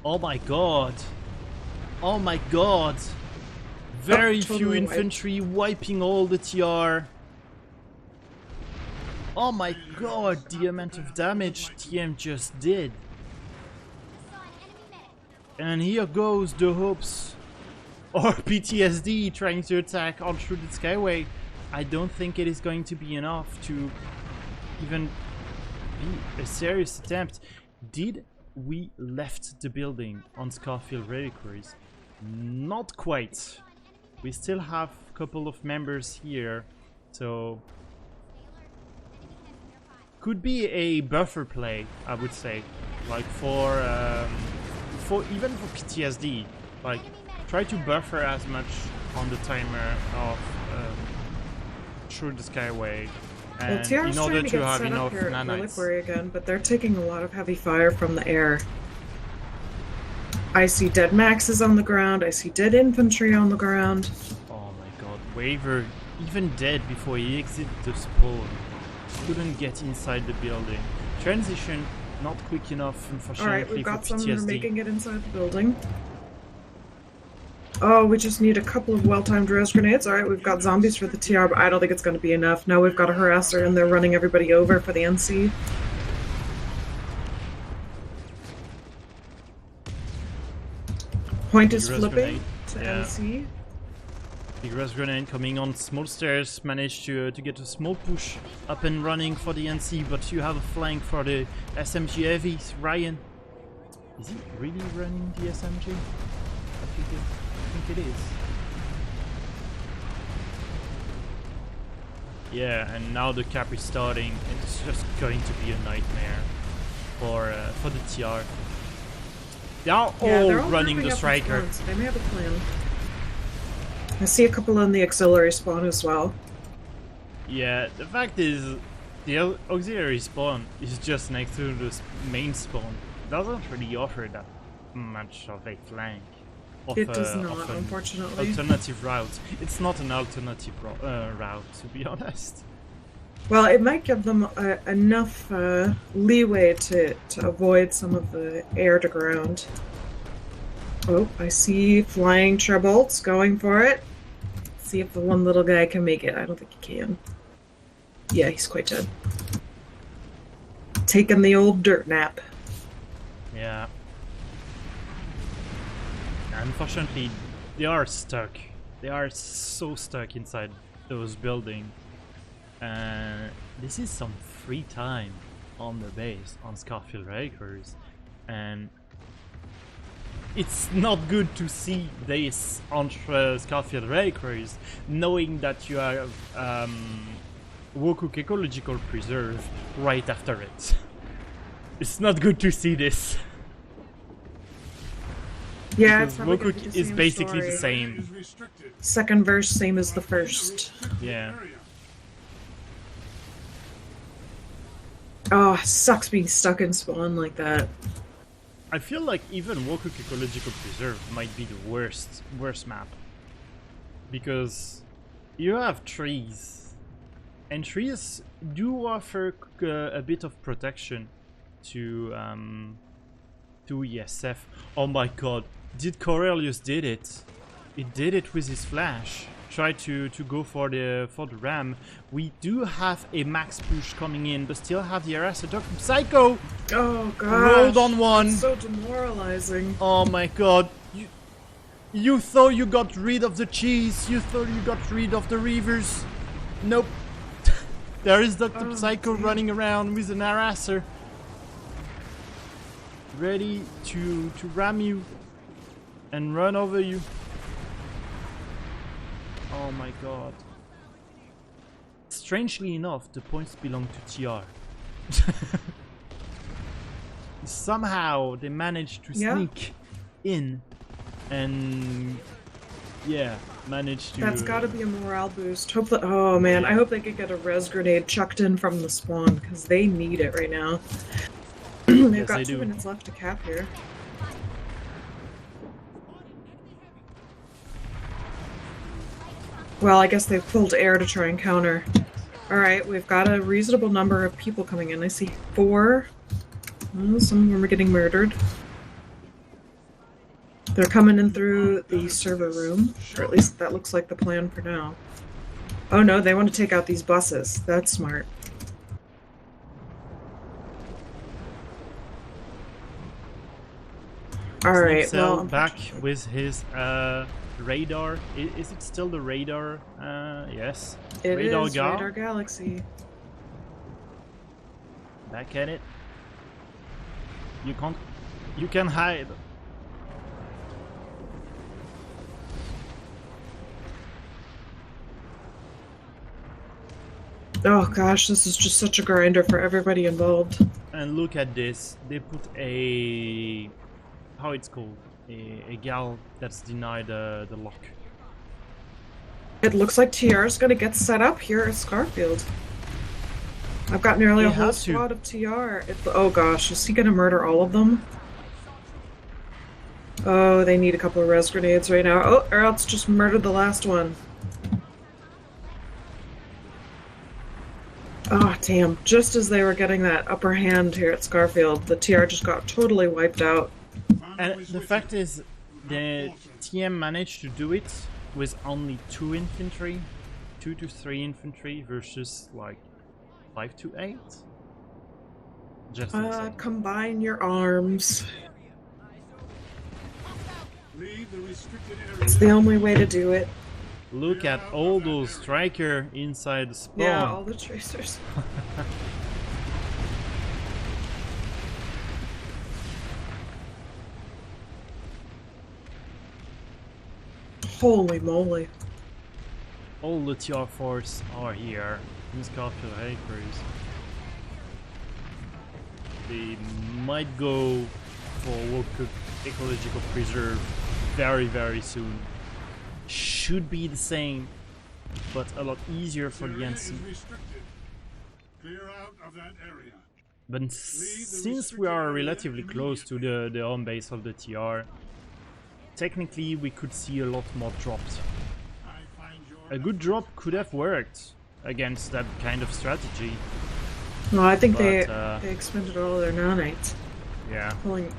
Oh my god. Oh my god. Very few totally infantry wiping all the TR. Oh my god, the amount of damage TM just did. And here goes the hopes. Or PTSD trying to attack on through the Skyway. I don't think it is going to be enough to even be a serious attempt. Did we left the building on Scarfield Reliquaries? Not quite. We still have a couple of members here, so could be a buffer play, I would say, like for even for PTSD, like try to buffer as much on the timer of through the Skyway, and TR's in order trying to to get have set up enough here at nanites. Reliquary again, but they're taking a lot of heavy fire from the air. I see dead maxes on the ground. I see dead infantry on the ground. Oh my god, Waver even dead before he exited the spawn. Couldn't get inside the building. Transition not quick enough, Alright, unfortunately, we've got for some who are PTSD. making it inside the building. Oh, we just need a couple of well-timed res grenades. Alright, we've got zombies for the TR, but I don't think it's going to be enough. Now we've got a harasser and they're running everybody over for the NC. Point is Big res flipping grenade. to Yeah. NC. Big res grenade coming on small stairs, managed to get a small push up and running for the NC, but you have a flank for the SMG heavies. Ryan, is he really running the SMG? I think it is. Yeah, and now the cap is starting. It's just going to be a nightmare for the TR. They are all they're all running grouping the up in striker. squads. They may have a plan. I see a couple on the auxiliary spawn as well. Yeah, the fact is, the auxiliary spawn is just next to the main spawn. It doesn't really offer that much of a flank. It does not, unfortunately. Alternative route. It's not an alternative route, to be honest. Well, it might give them enough leeway to avoid some of the air to ground. Oh, I see flying trebolts going for it. See if the one little guy can make it. I don't think he can. Yeah, he's quite dead. Taking the old dirt nap. Yeah. Unfortunately, they are stuck. They are so stuck inside those buildings. This is some free time on the base on Scarfield Rakers, and it's not good to see this on Scarfield Rakers, knowing that you have Wokuk Ecological Preserve right after it. It's not good to see this. Yeah, Because it's probably gonna be Wokuk the is same basically the story. same. Is restricted. Second verse, same as the first. Yeah. Area. Oh, sucks being stuck in spawn like that. I feel like even Wokuk Ecological Preserve might be the worst map. Because you have trees. And trees do offer a bit of protection to ESF. Oh my god, did Corellius did it? It did it with his flash. Try to go for the ram. We do have a max push coming in, but still have the harasser dog from Psycho. Oh gosh. Rolled on one. It's so demoralizing. Oh my god. You thought you got rid of the cheese. You thought you got rid of the rivers. Nope. There is Dr. Psycho running around with an harasser. Ready to ram you and run over you. Oh my god. Strangely enough, the points belong to TR. Somehow they managed to sneak in and managed to... That's gotta be a morale boost. Hope that, oh man, I hope they could get a res grenade chucked in from the spawn, because they need it right now. They've Yes, got they 2 do. minutes left to cap here. Well, I guess they've pulled air to try and counter. Alright, we've got a reasonable number of people coming in. I see 4. Oh, some of them are getting murdered. They're coming in through the server room, or at least that looks like the plan for now. Oh no, they want to take out these buses. That's smart. Alright, Cell well... back with his radar. Is it still the radar? Yes. It Radar is Gal. Radar Galaxy. Back at it. You can hide. Oh gosh, this is just such a grinder for everybody involved. And look at this. They put a... how it's called? A gal that's denied the lock. It looks like TR is gonna get set up here at Scarfield. I've got nearly They a whole have to. squad of TR. Oh gosh, is he gonna murder all of them? Oh, they need a couple of res grenades right now. Oh, or else just murder the last one. Oh, damn. Just as they were getting that upper hand here at Scarfield, the TR just got totally wiped out. And the fact is, the TM managed to do it with only 2 infantry, 2 to 3 infantry versus like 5 to 8. Just insane. Combine your arms. Leave the restricted area. It's the only way to do it. Look at all those striker inside the spawn. Yeah, all the tracers. Holy moly. All the TR force are here. In Scorpio Helicruise. They might go for World Cup Ecological Preserve very soon. Should be the same, but a lot easier for the Terrain NC. is restricted. Clear out of that area. But since we are relatively close to the home base of the TR, technically we could see a lot more drops. I find your A good drop could have worked against that kind of strategy. No, I think But, they expended all their nanites. Yeah, Pulling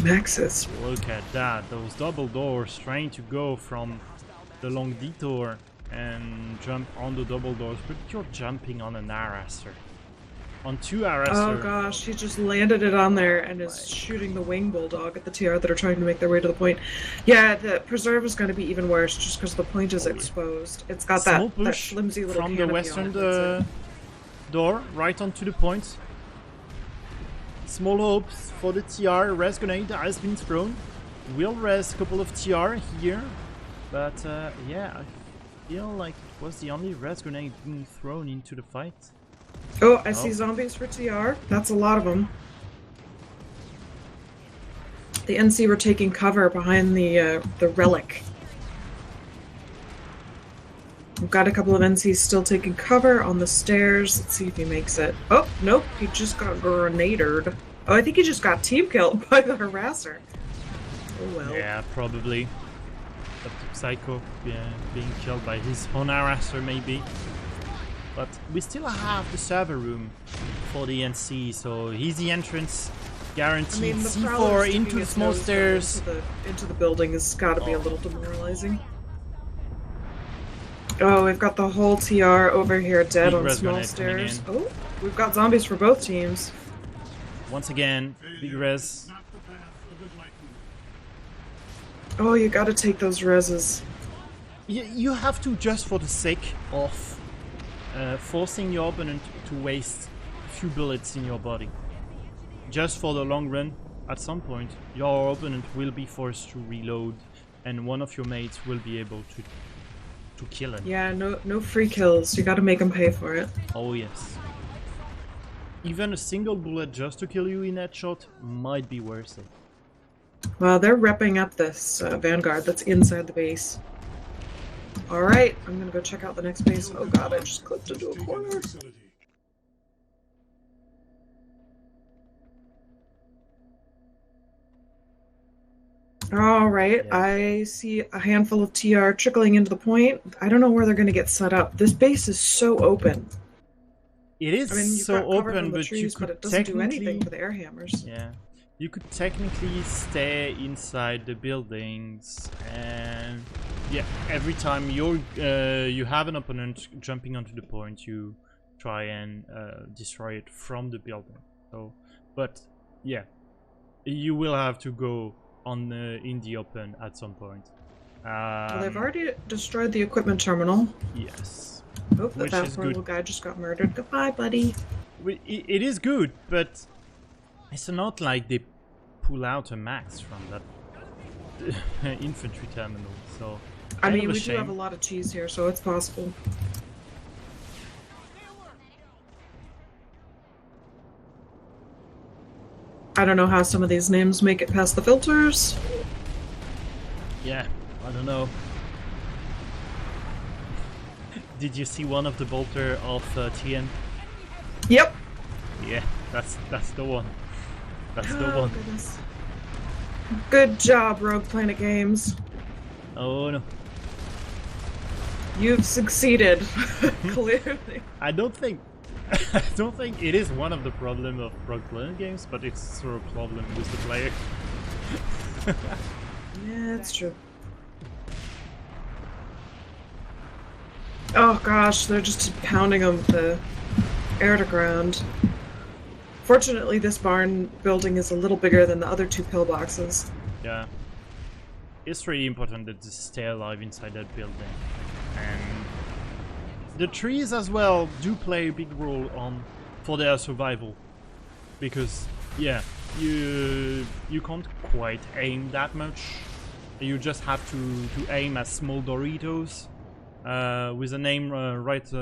maxes. look at that. Those double doors trying to go from the long detour and jump on the double doors, but you're jumping on an harasser. On 2 harasser. Oh gosh, he just landed it on there and is shooting the wing bulldog at the TR that are trying to make their way to the point. Yeah, the preserve is going to be even worse just because the point is exposed. It's got Small that push flimsy little from the canopy western on it, that's it. door, right onto the point. Small hopes for the TR. Res grenade has been thrown. Will res a couple of TR here, but yeah, I feel like it was the only res grenade being thrown into the fight. Oh, I see zombies for TR. That's a lot of them. The NC were taking cover behind the relic. We've got a couple of NCs still taking cover on the stairs. Let's see if he makes it. Oh, nope, he just got grenadered. Oh, I think he just got team killed by the harasser. Oh well. Yeah, probably. Up to Psycho being killed by his own harasser, maybe. But we still have the server room for the NC, so easy entrance, guaranteed. the C4 Prowler sticking into the its small nose stairs. Into the building has got to be a little demoralizing. Oh, we've got the whole TR over here dead Big on res small grenade coming stairs. in. Oh, we've got zombies for both teams. Once again, big res. not the path of enlightenment. Oh, you gotta take those reses. You have to, just for the sake of forcing your opponent to waste a few bullets in your body. Just for the long run, at some point, your opponent will be forced to reload, and one of your mates will be able to kill him. Yeah, no free kills. You gotta make them pay for it. Oh yes. Even a single bullet just to kill you in headshot might be worth it. Well, they're repping up this Vanguard that's inside the base. Alright, I'm gonna go check out the next base. Oh god, I just clipped into a corner. Facility. Alright, Yeah. I see a handful of TR trickling into the point. I don't know where they're gonna get set up. This base is so open. It is I mean, you've so got cover open, from the but you trees, but could it doesn't do technically... anything for the air hammers. Yeah. You could technically stay inside the buildings, and yeah, every time you have an opponent jumping onto the point, you try and destroy it from the building. So, but yeah, you will have to go on in the open at some point. Well, they've already destroyed the equipment terminal. Yes. Oh, Which that is poor good. little guy just got murdered. Goodbye, buddy. It is good, but it's not like they pull out a max from that infantry terminal. So I kind mean, of a we do shame. have a lot of cheese here, so it's possible. I don't know how some of these names make it past the filters. Yeah, I don't know. Did you see one of the bolter of TN? Yep. Yeah, that's the one. That's the Oh, one. goodness. Good job, Rogue Planet Games. Oh no. You've succeeded. Clearly. I don't think it is one of the problem of Rogue Planet games, but it's sort of a problem with the player. Yeah, that's true. Oh gosh, they're just pounding them with the air to ground. Fortunately, this barn building is a little bigger than the other two pillboxes. Yeah. It's really important that they stay alive inside that building. And the trees as well do play a big role for their survival. Because, yeah, you can't quite aim that much. You just have to aim at small Doritos with a name right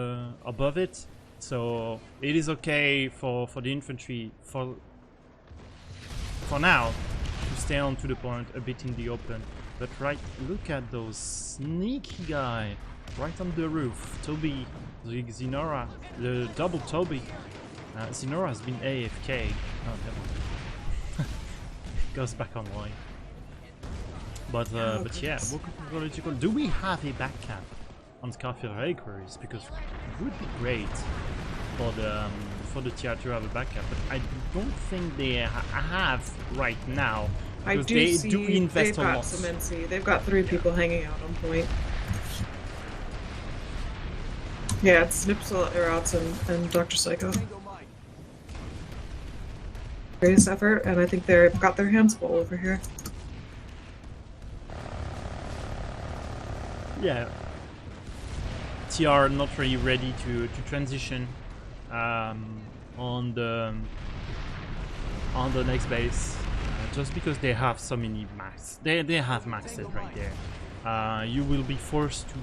above it. So it is okay for the infantry for now to stay on to the point a bit in the open. But right, look at those sneaky guy right on the roof. Toby, the Zenora, the double Toby. Zenora has been AFK. Oh, never. Goes back online. But yeah, political. Do we have a back camp on Scarfield Acres? Because it would be great for the tier to have a backup, but I don't think they have right now. I do they see do invest they've a got lot. some NC. They've got 3 people hanging out on point. Yeah, it's Snipsel, Erots, and Dr. Psycho. Greatest effort, and I think they've got their hands full over here. Yeah. TR not really ready to transition on the next base, just because they have so many max. They have maxes right there. You will be forced to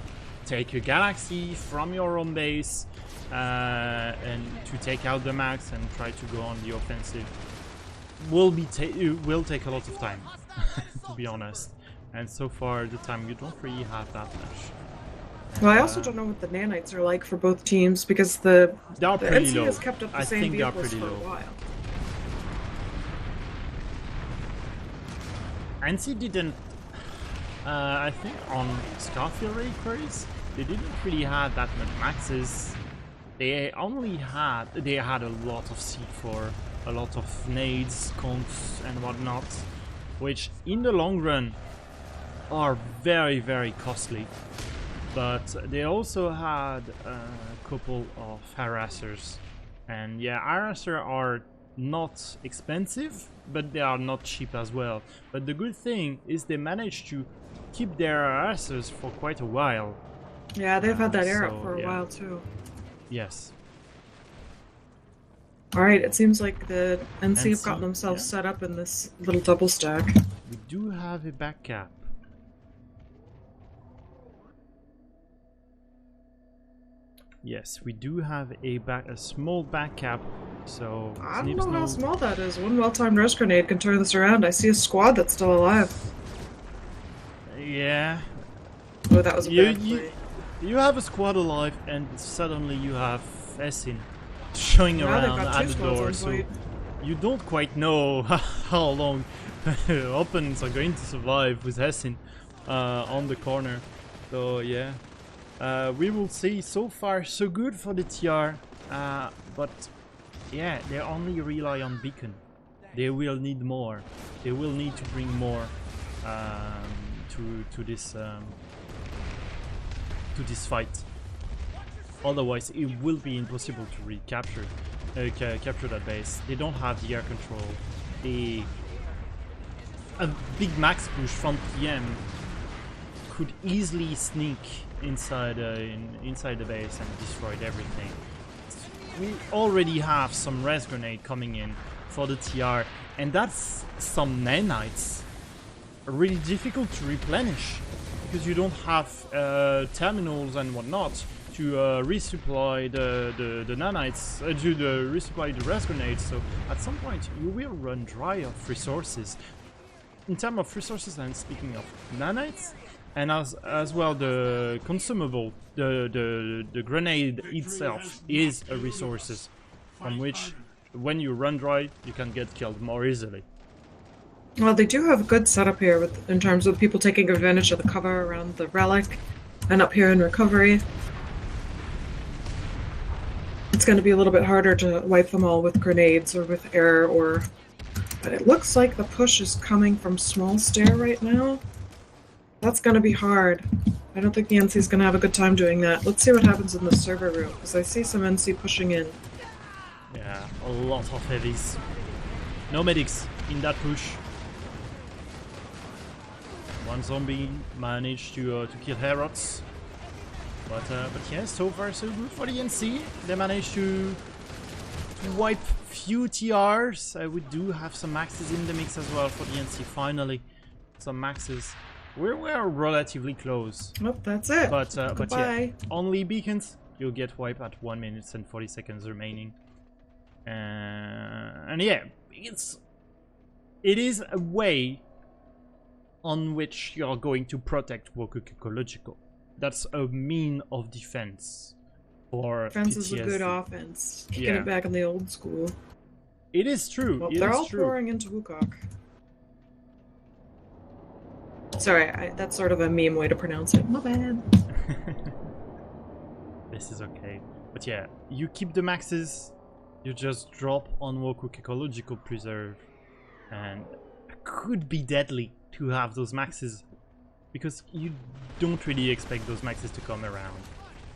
take a galaxy from your own base and to take out the max and try to go on the offensive. It will take a lot of time, to be honest. And so far, the time you don't really have that much. Well, I also don't know what the nanites are like for both teams, because the pretty NC low. has kept up the same think they are vehicles pretty for low. a while. NC didn't. I think on Scarfield Acres, they didn't really have that much maxes. They had a lot of C4, a lot of nades, conks, and whatnot, which in the long run are very, very costly. But they also had a couple of harassers, and yeah, harassers are not expensive, but they are not cheap as well. But the good thing is they managed to keep their harassers for quite a while. Yeah, they've had that air so, up for a yeah. while too. Yes. Alright, it seems like the NC have NC, gotten themselves yeah. set up in this little double stack. We do have a back cap. Yes, we do have a small back cap. So I don't know how small that is. One well-timed rest grenade can turn this around. I see a squad that's still alive. Yeah. Oh, that was a bad play. You have a squad alive, and suddenly you have Essin showing Now they've around got 2 at the squads door. on So point. you don't quite know how long opponents are going to survive with Essin on the corner. So yeah. We will see. So far so good for the TR, but yeah, they only rely on beacon. They will need more. They will need to bring more to this fight. Otherwise, it will be impossible to recapture capture that base. They don't have the air control. A big max push from PM could easily sneak inside the base and destroyed everything. We already have some res grenade coming in for the TR, and that's some nanites. Really difficult to replenish because you don't have terminals and whatnot to resupply the nanites, to resupply the res grenades. So at some point you will run dry of resources. In terms of resources, and speaking of nanites, and as well the consumable, the grenade itself is a resources from which when you run dry you can get killed more easily. Well, they do have a good setup here in terms of people taking advantage of the cover around the relic and up here in recovery. It's going to be a little bit harder to wipe them all with grenades or with air, but it looks like the push is coming from small stair right now. That's gonna be hard. I don't think the NC's gonna have a good time doing that. Let's see what happens in the server room, because I see some NC pushing in. Yeah, a lot of heavies. No medics in that push. One zombie managed to kill Herots. But yeah, so far so good for the NC. They managed to wipe few TRs. We do have some maxes in the mix as well for the NC. Finally, some maxes. We're relatively close. Oh, that's it. But yeah, Goodbye. only beacons. You'll get wiped at 1 minute and 40 seconds remaining. And yeah, it is a way on which you are going to protect Wokuk Ecological. That's a mean of defense for Defense PTSD. is a good offense. Kicking Yeah. it back in the old school. It is true. Well, it they're is all true. pouring into Wukok. Sorry, that's sort of a meme way to pronounce it. My bad. This is okay. But yeah, you keep the maxes, you just drop on Wokuk Ecological Preserve, and it could be deadly to have those maxes, because you don't really expect those maxes to come around.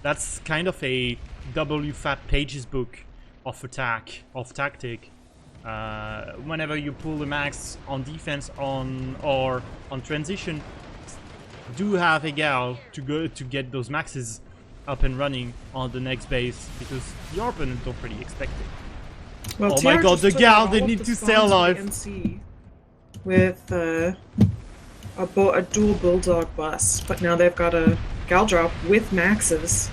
That's kind of a WFAT pages book of attack, of tactic. Whenever you pull the max on defense or on transition, do have a gal to go to get those maxes up and running on the next base, because your opponent don't really expect it. Well, Oh my TR god, just the took gal, out they all need of to the stay spawns alive. of the NC with a dual bulldog bus, but now they've got a gal drop with maxes.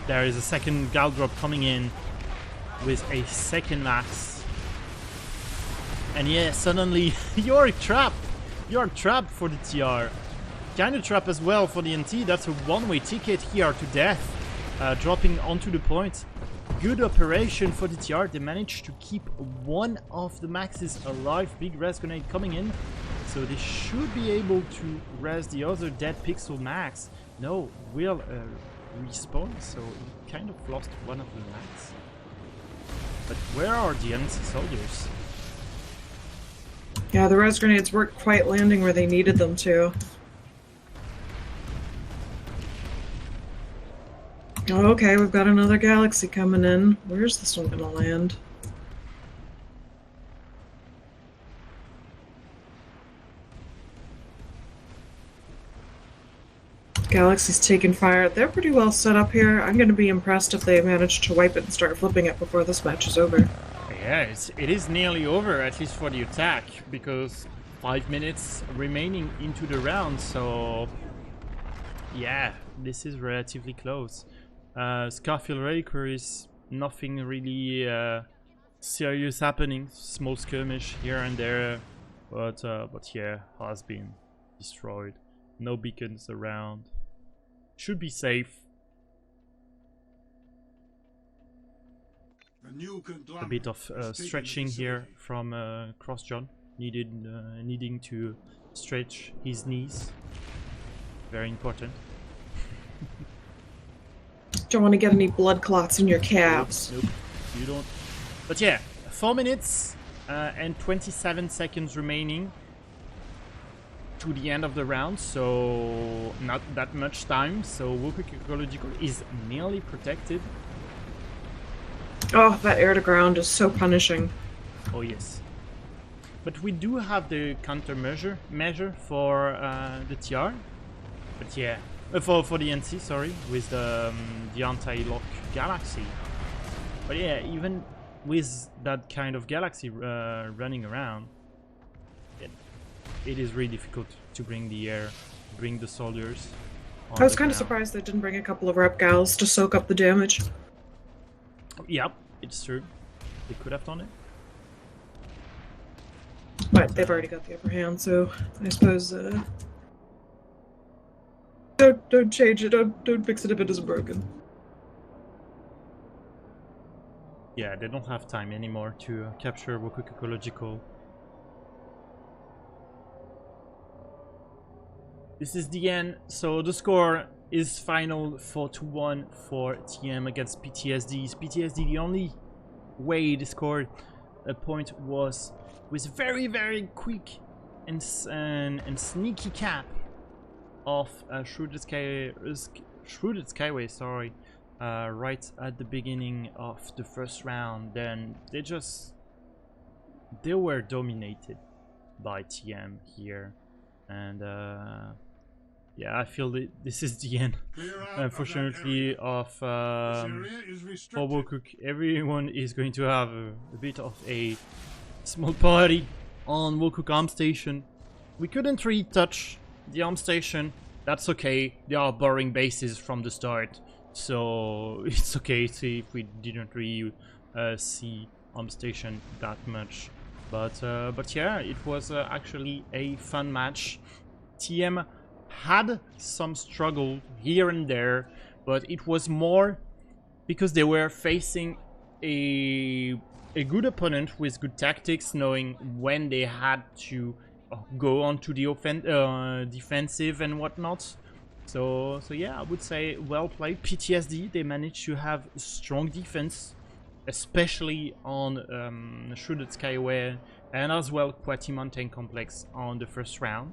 There is a second gal drop coming in with a second max. And yeah, suddenly you're trapped. You're trapped for the TR. Kind of trapped as well for the NT. That's a one-way ticket here to death. Dropping onto the point. Good operation for the TR. They managed to keep one of the maxes alive. Big res grenade coming in. So they should be able to res the other dead pixel max. No, will respawn. So he kind of lost one of the max. But where are the NC soldiers? Yeah, the res grenades weren't quite landing where they needed them to. Oh, okay, we've got another galaxy coming in. Where's this one gonna land? Galaxy's taking fire. They're pretty well set up here. I'm gonna be impressed if they manage to wipe it and start flipping it before this match is over. Yeah, it is nearly over, at least for the attack, because 5 minutes remaining into the round, so yeah, this is relatively close. Scarfield Raker is nothing really serious happening, small skirmish here and there, but yeah, has been destroyed. No beacons around. Should be safe. A bit of stretching here from Cross John, needing to stretch his knees. Very important. Don't want to get any blood clots in your calves. Nope, you don't. But yeah, 4 minutes and 27 seconds remaining to the end of the round, so not that much time. So Wokuk Ecological is nearly protected. Oh, that air to ground is so punishing. Oh yes. But we do have the countermeasure for the TR. But yeah, for the NC, sorry, with the anti-lock galaxy. But yeah, even with that kind of galaxy running around, it is really difficult to bring the soldiers. I was kind of surprised they didn't bring a couple of rep gals to soak up the damage. Yep, it's true. They could have done it. But they've already got the upper hand, so I suppose don't change it. Don't fix it if it isn't broken. Yeah, they don't have time anymore to capture Wokuk Ecological. This is the end. So the score is final 4-1 for TM against PTSD. PTSD, the only way they scored a point was with very quick and sneaky cap of Shrouded Skyway, sorry, right at the beginning of the first round, then they were dominated by TM here, and yeah, I feel that this is the end, unfortunately, of Overcook. Everyone is going to have a bit of a small party on Overcook Arm Station. We couldn't really touch the Arm Station. That's okay. They are boring bases from the start, so it's okay to see if we didn't really see Arm Station that much. But yeah, it was actually a fun match. TM had some struggle here and there, but it was more because they were facing a good opponent with good tactics, knowing when they had to go on to the defensive and whatnot. So yeah, I would say well played. PTSD, they managed to have strong defense, especially on Shrouded Skyway and as well Quati Mountain Complex on the first round.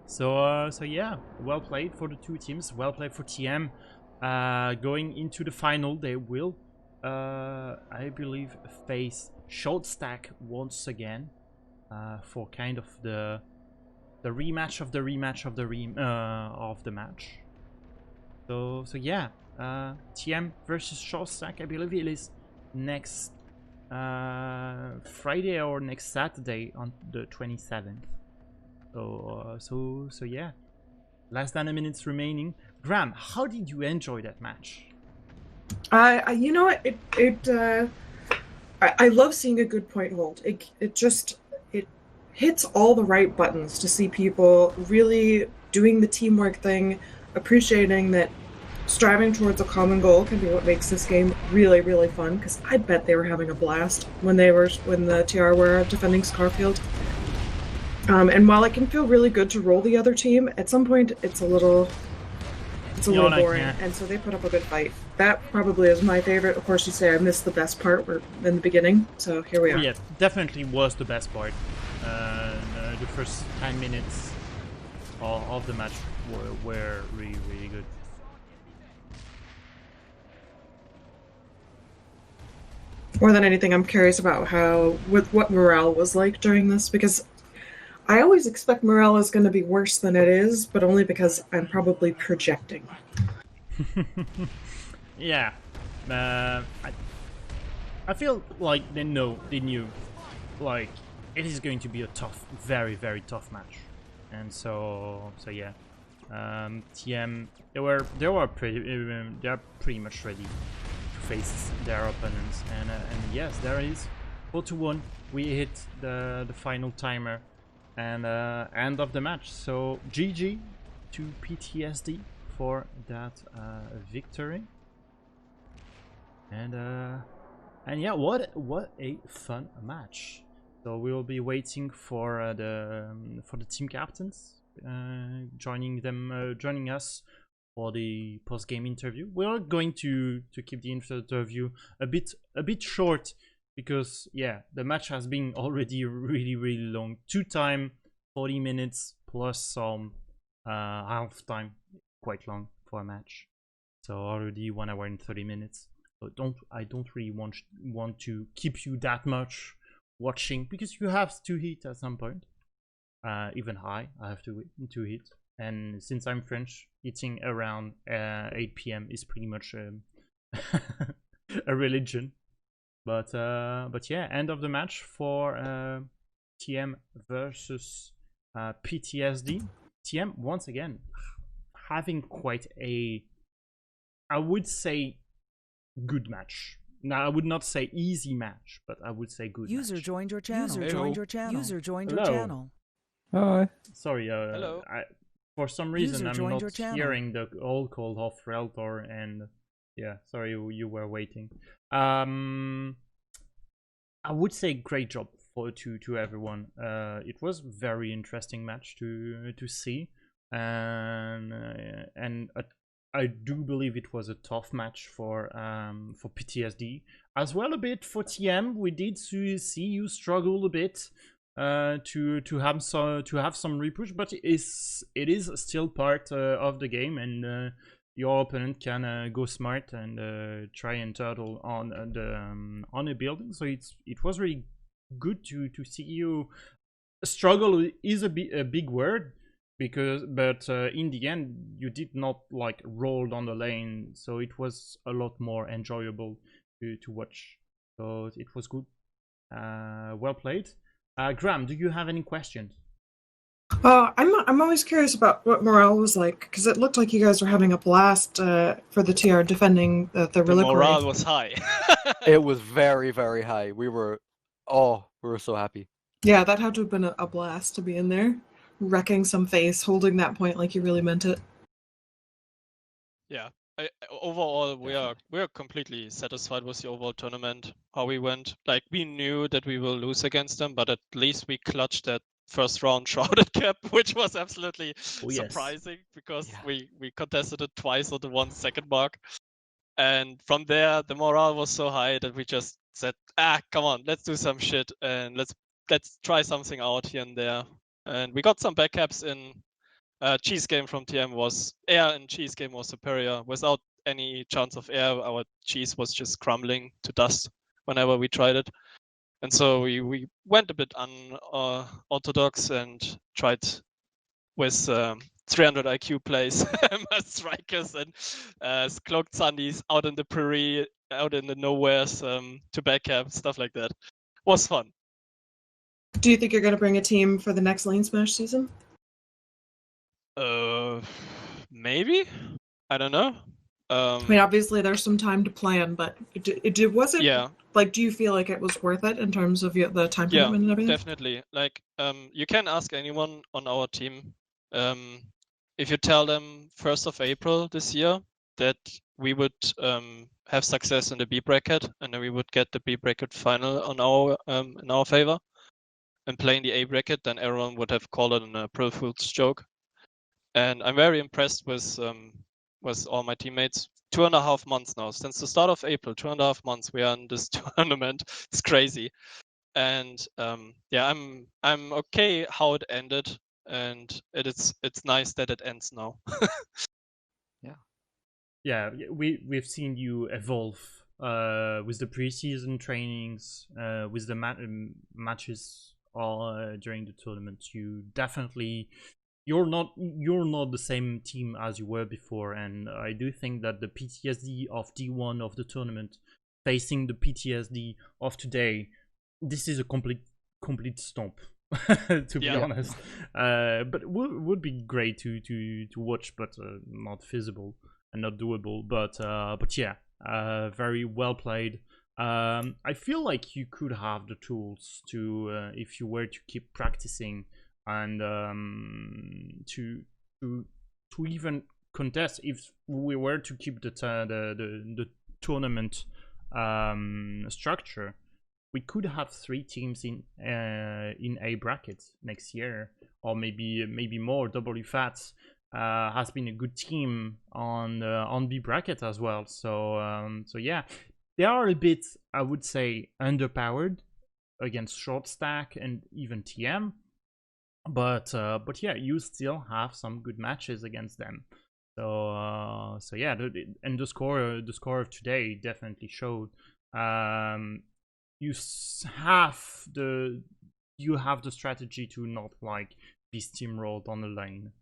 So yeah, well played for the two teams, well played for TM. Going into the final, they will, I believe, face Short Stack once again for kind of the rematch of the rematch of the match. So yeah, TM versus Short Stack. I believe it is next Friday or next Saturday on the 27th. So yeah, less than a minute remaining. Graham, how did you enjoy that match? You know what? I love seeing a good point hold. It hits all the right buttons to see people really doing the teamwork thing, appreciating that striving towards a common goal can be what makes this game really, really fun. Because I bet they were having a blast when the TR were defending Scarfield. And while it can feel really good to roll the other team, at some point it's a little boring, and so they put up a good fight. That probably is my favorite. Of course, you say I missed the best part in the beginning, so here we are. Yeah, definitely was the best part. The first 10 minutes of the match were really, really good. More than anything, I'm curious about what morale was like during this, because I always expect morale is going to be worse than it is, but only because I'm probably projecting. Yeah, I feel like they knew, like it is going to be a tough, very, very tough match, and so yeah, TM they are pretty much ready to face their opponents, and yes, there is 4-1. We hit the final timer. And end of the match. So GG to PTSD for that victory. And yeah, what a fun match. So we will be waiting for the team captains joining us for the post-game interview. We are going to keep the interview a bit short, because yeah, the match has been already really, really long. 2 time 40 minutes plus some half time, quite long for a match. So already 1 hour and 30 minutes. So I don't really want to keep you that much watching, because you have to hit at some point. Even I have to hit, and since I'm French, eating around 8 p.m. is pretty much a religion. But yeah, end of the match for TM versus PTSD. TM once again having quite a, I would say, good match. Now, I would not say easy match, but I would say good User match. joined your channel. User joined your channel. User joined Hello. your channel. Hi. Sorry, Hello. for some reason User I'm joined not your channel. hearing the old call of Reltor, and yeah, sorry you were waiting. I would say great job to everyone. It was very interesting match to see, and I do believe it was a tough match for PTSD as well, a bit for TM. We did see you struggle a bit to have some repush, but it is still part of the game, and your opponent can go smart and try and turtle on a building. So it was really good to see you. Struggle is a big word, but in the end you did not like roll down the lane, so it was a lot more enjoyable to watch. So it was good. Well played. Graham, do you have any questions? I'm always curious about what morale was like, because it looked like you guys were having a blast for the TR defending the The reliquary. morale was high. It was very, very high. We were so happy. Yeah, that had to have been a blast to be in there, wrecking some face, holding that point like you really meant it. Yeah. Overall, we are completely satisfied with the overall tournament, how we went. Like, we knew that we will lose against them, but at least we clutched that first round shrouded cap, which was absolutely surprising because we contested it twice on the 1 second mark. And from there, the morale was so high that we just said, come on, let's do some shit and let's try something out here and there. And we got some backups in. Cheese game from TM was air, and cheese game was superior. Without any chance of air, our cheese was just crumbling to dust whenever we tried it. And so we went a bit unorthodox and tried with 300 IQ plays, strikers and cloaked sundies out in the prairie, out in the nowheres to backup, stuff like that. Was fun. Do you think you're going to bring a team for the next LaneSmash season? Maybe. I don't know. I mean, obviously there's some time to plan, but was it? Yeah. Like, do you feel like it was worth it in terms of the time commitment and everything? Definitely. Like, you can ask anyone on our team. If you tell them 1st of April this year that we would have success in the B bracket and then we would get the B bracket final on in our favor and play in the A bracket, then everyone would have called it an April Fool's joke. And I'm very impressed with all my teammates. 2.5 months now, since the start of April, 2.5 months we are in this tournament. It's crazy. And I'm okay how it ended, and it's nice that it ends now. Yeah, we've seen you evolve with the preseason trainings, with the matches all during the tournament. You're not the same team as you were before, and I do think that the PTSD of D1 of the tournament facing the PTSD of today, this is a complete stomp. To be honest, but it would be great to watch, but not feasible and not doable. But yeah, very well played. I feel like you could have the tools to, if you were to keep practicing and to even contest. If we were to keep the tournament structure, we could have 3 teams in A bracket next year, or maybe more. WFAT has been a good team on B bracket as well. So yeah, they are a bit, I would say, underpowered against short stack and even TM. But yeah, you still have some good matches against them. So yeah, and the score of today definitely showed. You have the strategy to not like be steamrolled on the lane,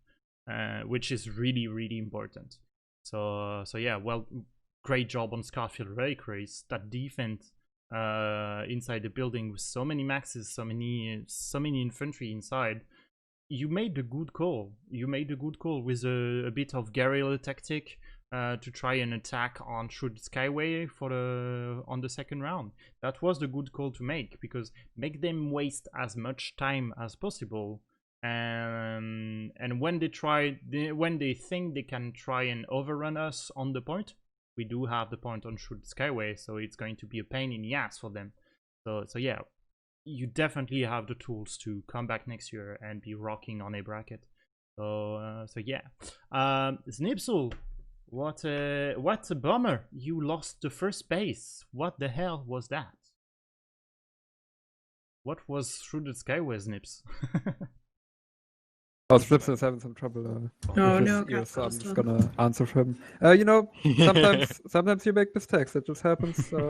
which is really important. So yeah, well, great job on Scarfield Reliquaries. That defense inside the building with so many maxes, so many infantry inside. You made a good call. You made a good call with a bit of guerrilla tactic to try and attack on Shoot Skyway on the second round. That was the good call to make, because make them waste as much time as possible. And when they think they can try and overrun us on the point, we do have the point on Shoot Skyway, so it's going to be a pain in the ass for them. So yeah, you definitely have the tools to come back next year and be rocking on a bracket. So yeah, Snipsul, what a bummer! You lost the first space. What the hell was that? What was through the sky with Nips? Oh, Strips is having some trouble Oh, with no, his ears, so I'm Cat just Ghosted. gonna answer for him. You know, sometimes you make mistakes. It just happens. We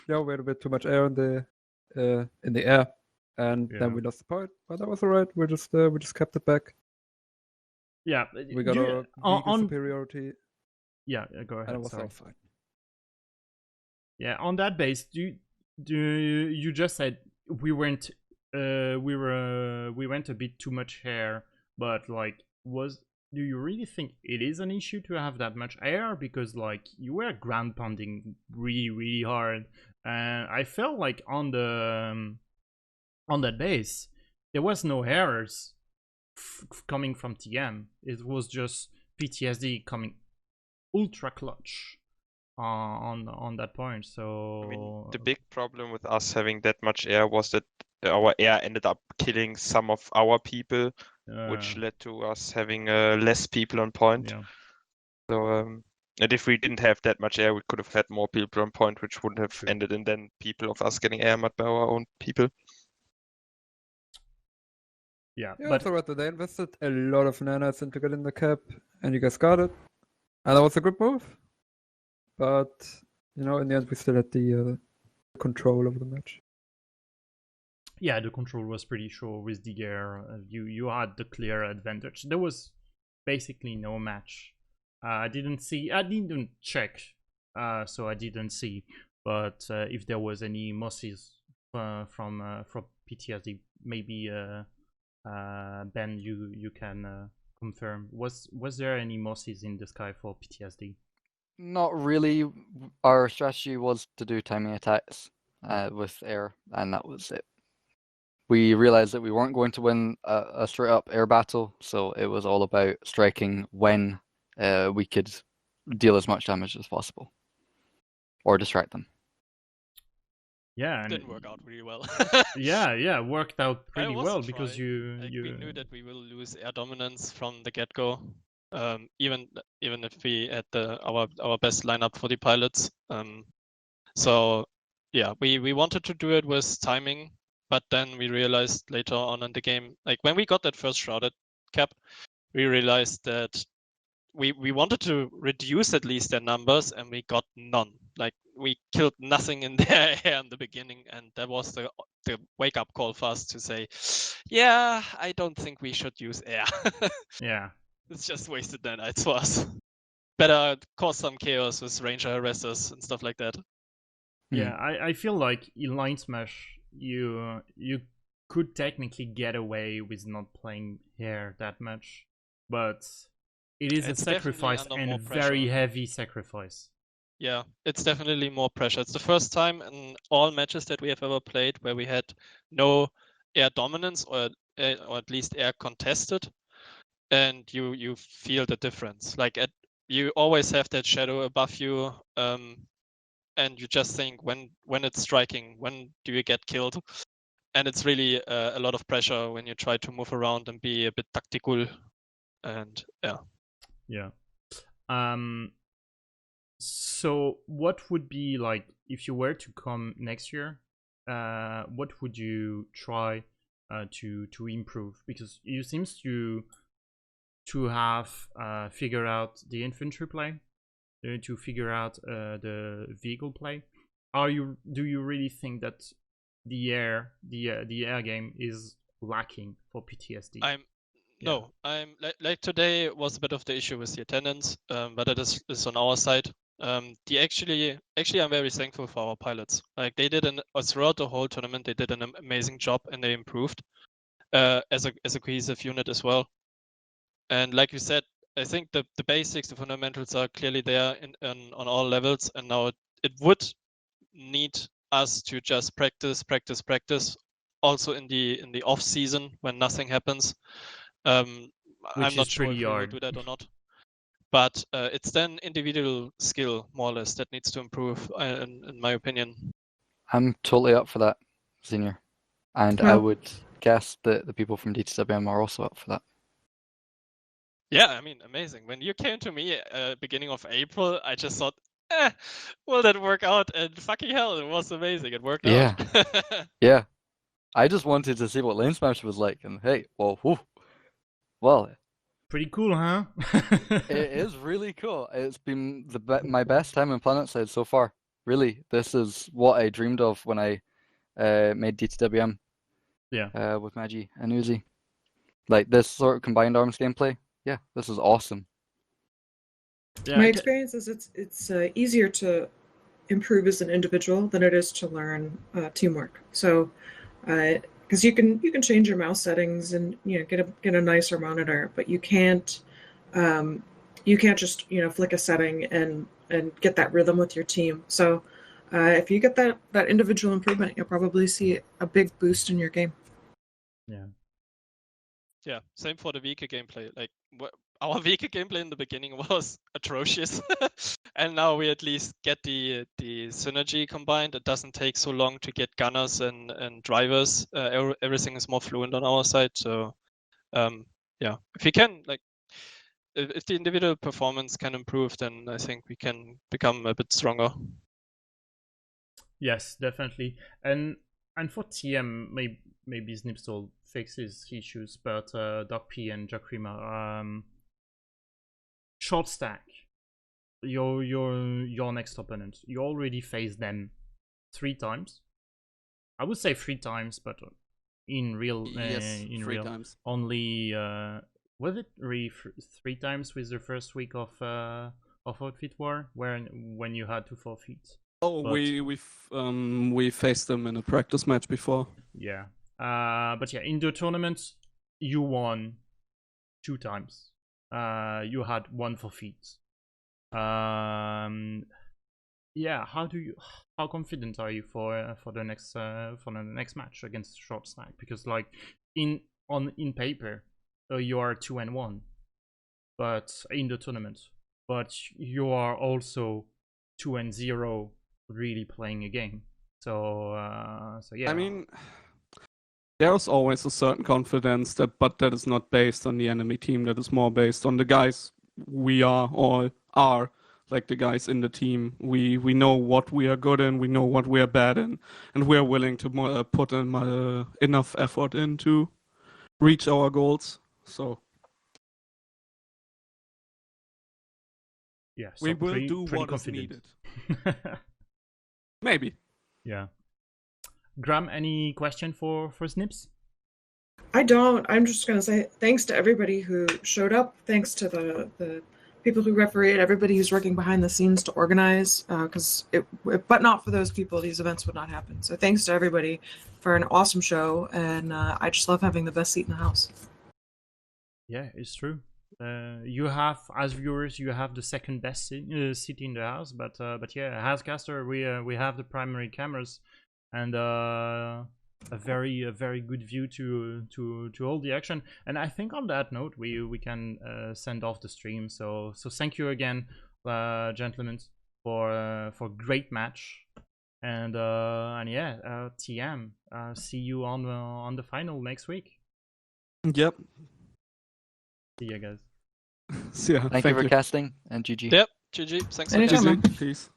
had a bit too much air in the air, and Yeah. then we lost the point. But that was alright. We just kept it back. Yeah. We got our vehicle on superiority, yeah, go and ahead. it was Sorry. all fine. Yeah, on that base, you just said we went we went a bit too much air, but like do you really think it is an issue to have that much air? Because like you were ground pounding really hard, and I felt like on that base there was no errors coming from TM. It was just PTSD coming ultra clutch on that point. So I mean, the big problem with us having that much air was that our air ended up killing some of our people, which led to us having less people on point. yeah. So, and if we didn't have that much air, we could have had more people on point, which wouldn't have True. ended in then people of us getting air mud by our own people. Yeah, Yeah, but it's alright. They invested a lot of nanites into getting the cap, and you guys got it. And that was a good move. But, you know, in the end, we still had the control over the match. yeah, the control was pretty sure with Jaeger. You had the clear advantage. There was basically no match. I didn't check, so I didn't see. But if there was any mosses from PTSD, maybe Ben, you can confirm. Was there any mosses in the sky for PTSD? Not really. Our strategy was to do timing attacks with air, and that was it. We realized that we weren't going to win a straight up air battle, so it was all about striking when we could deal as much damage as possible or distract them. Yeah, and Didn't work out really well. yeah, worked out It pretty was well a because try. you We knew that we will lose air dominance from the get-go, even if we had our best lineup for the pilots. So yeah, we wanted to do it with timing, but then we realized later on in the game, like when we got that first shrouded cap, we realized that we wanted to reduce at least their numbers, and we got none. Like we killed nothing in their air in the beginning, and that was the wake up call for us to say, yeah, I don't think we should use air. yeah. It's just wasted nanites for us. Better cause some chaos with ranger harassers and stuff like that. Yeah, I feel like in LaneSmash you could technically get away with not playing air that much, but it is It's a definitely sacrifice under and more very pressure. heavy sacrifice. Yeah, it's definitely more pressure. It's the first time in all matches that we have ever played where we had no air dominance or at least air contested, and you feel the difference. Like you always have that shadow above you, and you just think when it's striking, when do you get killed? And it's really a lot of pressure when you try to move around and be a bit tactical, and yeah. So what would be like if you were to come next year? What would you try to improve? Because you seems to have figured out the infantry play, to figure out the vehicle play. Do you really think that the air game is lacking for PTSD? No, I'm like today was a bit of the issue with the attendance, but that is on our side. Actually, I'm very thankful for our pilots. Like they did throughout the whole tournament, they did an amazing job and they improved as a cohesive unit as well. And like you said, I think the basics, the fundamentals are clearly there on all levels, and now it would need us to just practice, also in the off season when nothing happens. I'm not sure if we will do that or not, but it's then individual skill more or less that needs to improve, in my opinion. I'm totally up for that, Senior, and I would guess that the people from DTWM are also up for that. Yeah, I mean, amazing. When you came to me beginning of April, I just thought, will that work out? And fucking hell, it was amazing. It worked out. Yeah. I just wanted to see what LaneSmash was like, and hey, well, Pretty cool, huh? it is really cool. It's been my best time in Planetside so far. Really, this is what I dreamed of when I made DTWM. Yeah. With Magi and Uzi. Like this sort of combined arms gameplay. Yeah, this is awesome. Yeah, My experience is it's easier to improve as an individual than it is to learn teamwork. So, because you can change your mouse settings and get a nicer monitor, but you can't just flick a setting and get that rhythm with your team. So, if you get that individual improvement, you'll probably see a big boost in your game. Yeah. Yeah, same for the Vika gameplay. Like our Vika gameplay in the beginning was atrocious, and now we at least get the synergy combined. It doesn't take so long to get gunners and drivers. Everything is more fluent on our side. So, yeah, if we can if the individual performance can improve, then I think we can become a bit stronger. Yes, definitely. And for TM, maybe Snipstall fixes issues, but Doc P and Jakrima, short stack. Your next opponent. You already faced them 3 times. I would say 3 times, but in real, yes, in 3 real, times. only was it really 3 times with the first week of Outfit War, when you had to forfeit. Oh, but we faced them in a practice match before. Yeah. But yeah, in the tournament, you won 2 times. You had 1 forfeit. Yeah. How confident are you for the next match against Short Stack? Because like in paper, you are 2-1, but in the tournament, but you are also 2-0. Really playing a game. So yeah. I mean, there's always a certain confidence but that is not based on the enemy team. That is more based on the guys we are like the guys in the team. We know what we are good in, we know what we are bad in, and we are willing to put in enough effort in to reach our goals. So yeah, we will do what is needed. Maybe. Yeah. Graham, any question for Snips? I don't. I'm just going to say thanks to everybody who showed up. Thanks to the people who refereed, everybody who's working behind the scenes to organize. But not for those people, these events would not happen. So thanks to everybody for an awesome show, and I just love having the best seat in the house. Yeah, it's true. You have, as viewers, you have the second best seat in the house, but yeah, as caster, we have the primary cameras and a very good view to all the action. And I think on that note, we can send off the stream. So thank you again, gentlemen, for great match. And yeah, TM, see you on the final next week. Yep. See you guys. Yeah, thank you for casting, and GG. Yep, GG. Thanks for casting. Peace.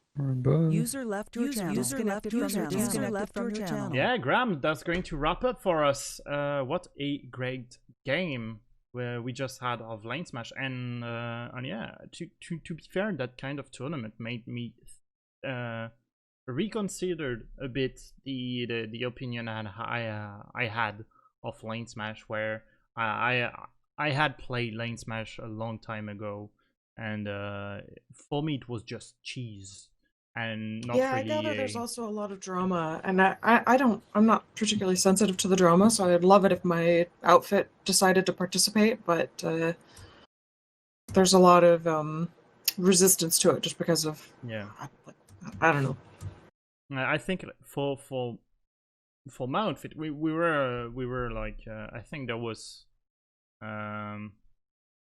User left your channel. User left your channel. Yeah, Graham, that's going to wrap up for us. What a great game we just had of LaneSmash, and yeah, to be fair, that kind of tournament made me reconsider a bit the opinion I had of LaneSmash, where I had played LaneSmash a long time ago, and for me it was just cheese and not yeah, really. I gather there's also a lot of drama, and I'm not particularly sensitive to the drama, so I'd love it if my outfit decided to participate, but there's a lot of resistance to it just because of I don't know. I think for my outfit, we were like I think there was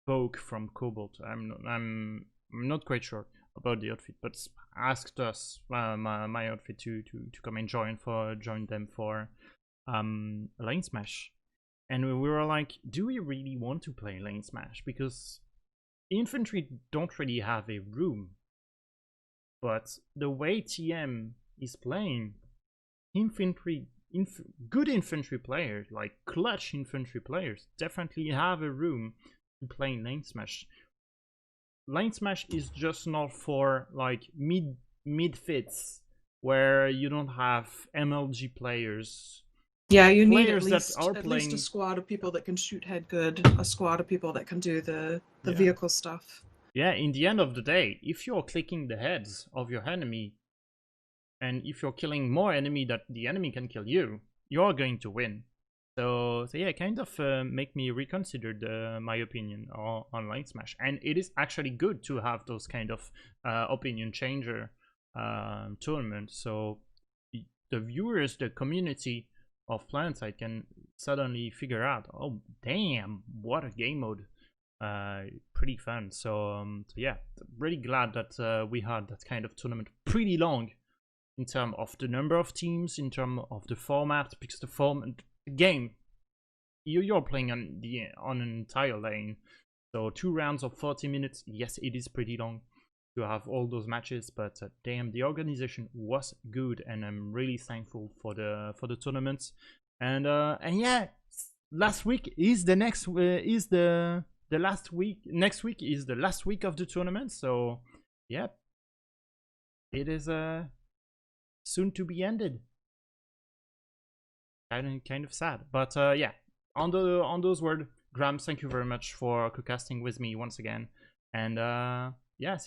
Vogue from Cobalt. I'm not quite sure about the outfit, but asked us my outfit to come and join them for LaneSmash, and we were like, do we really want to play LaneSmash? Because infantry don't really have a room, but the way TM is playing, infantry good infantry players, like clutch infantry players, definitely have a room to play LaneSmash. LaneSmash is just not for like mid fits where you don't have MLG players. Yeah, you need Players at that are least a playing- squad of people that can shoot head good, a squad of people that can do the vehicle stuff. Yeah, in the end of the day, if you're clicking the heads of your enemy, and if you're killing more enemy that the enemy can kill you, you're going to win. So yeah, kind of make me reconsider my opinion on LaneSmash. And it is actually good to have those kind of opinion changer tournaments. So the viewers, the community of Planetside can suddenly figure out, oh damn, what a game mode. Pretty fun. So yeah, really glad that we had that kind of tournament. Pretty long in terms of the number of teams, in terms of the format, because the game, you're playing on an entire lane, so 2 rounds of 40 minutes. Yes, it is pretty long to have all those matches, but damn, the organization was good, and I'm really thankful for the tournaments. And yeah, last week is the next the last week. Next week is the last week of the tournament, so yeah, it is soon to be ended. Kind of sad, but yeah. On those words, Graham, thank you very much for co-casting with me once again, and yeah.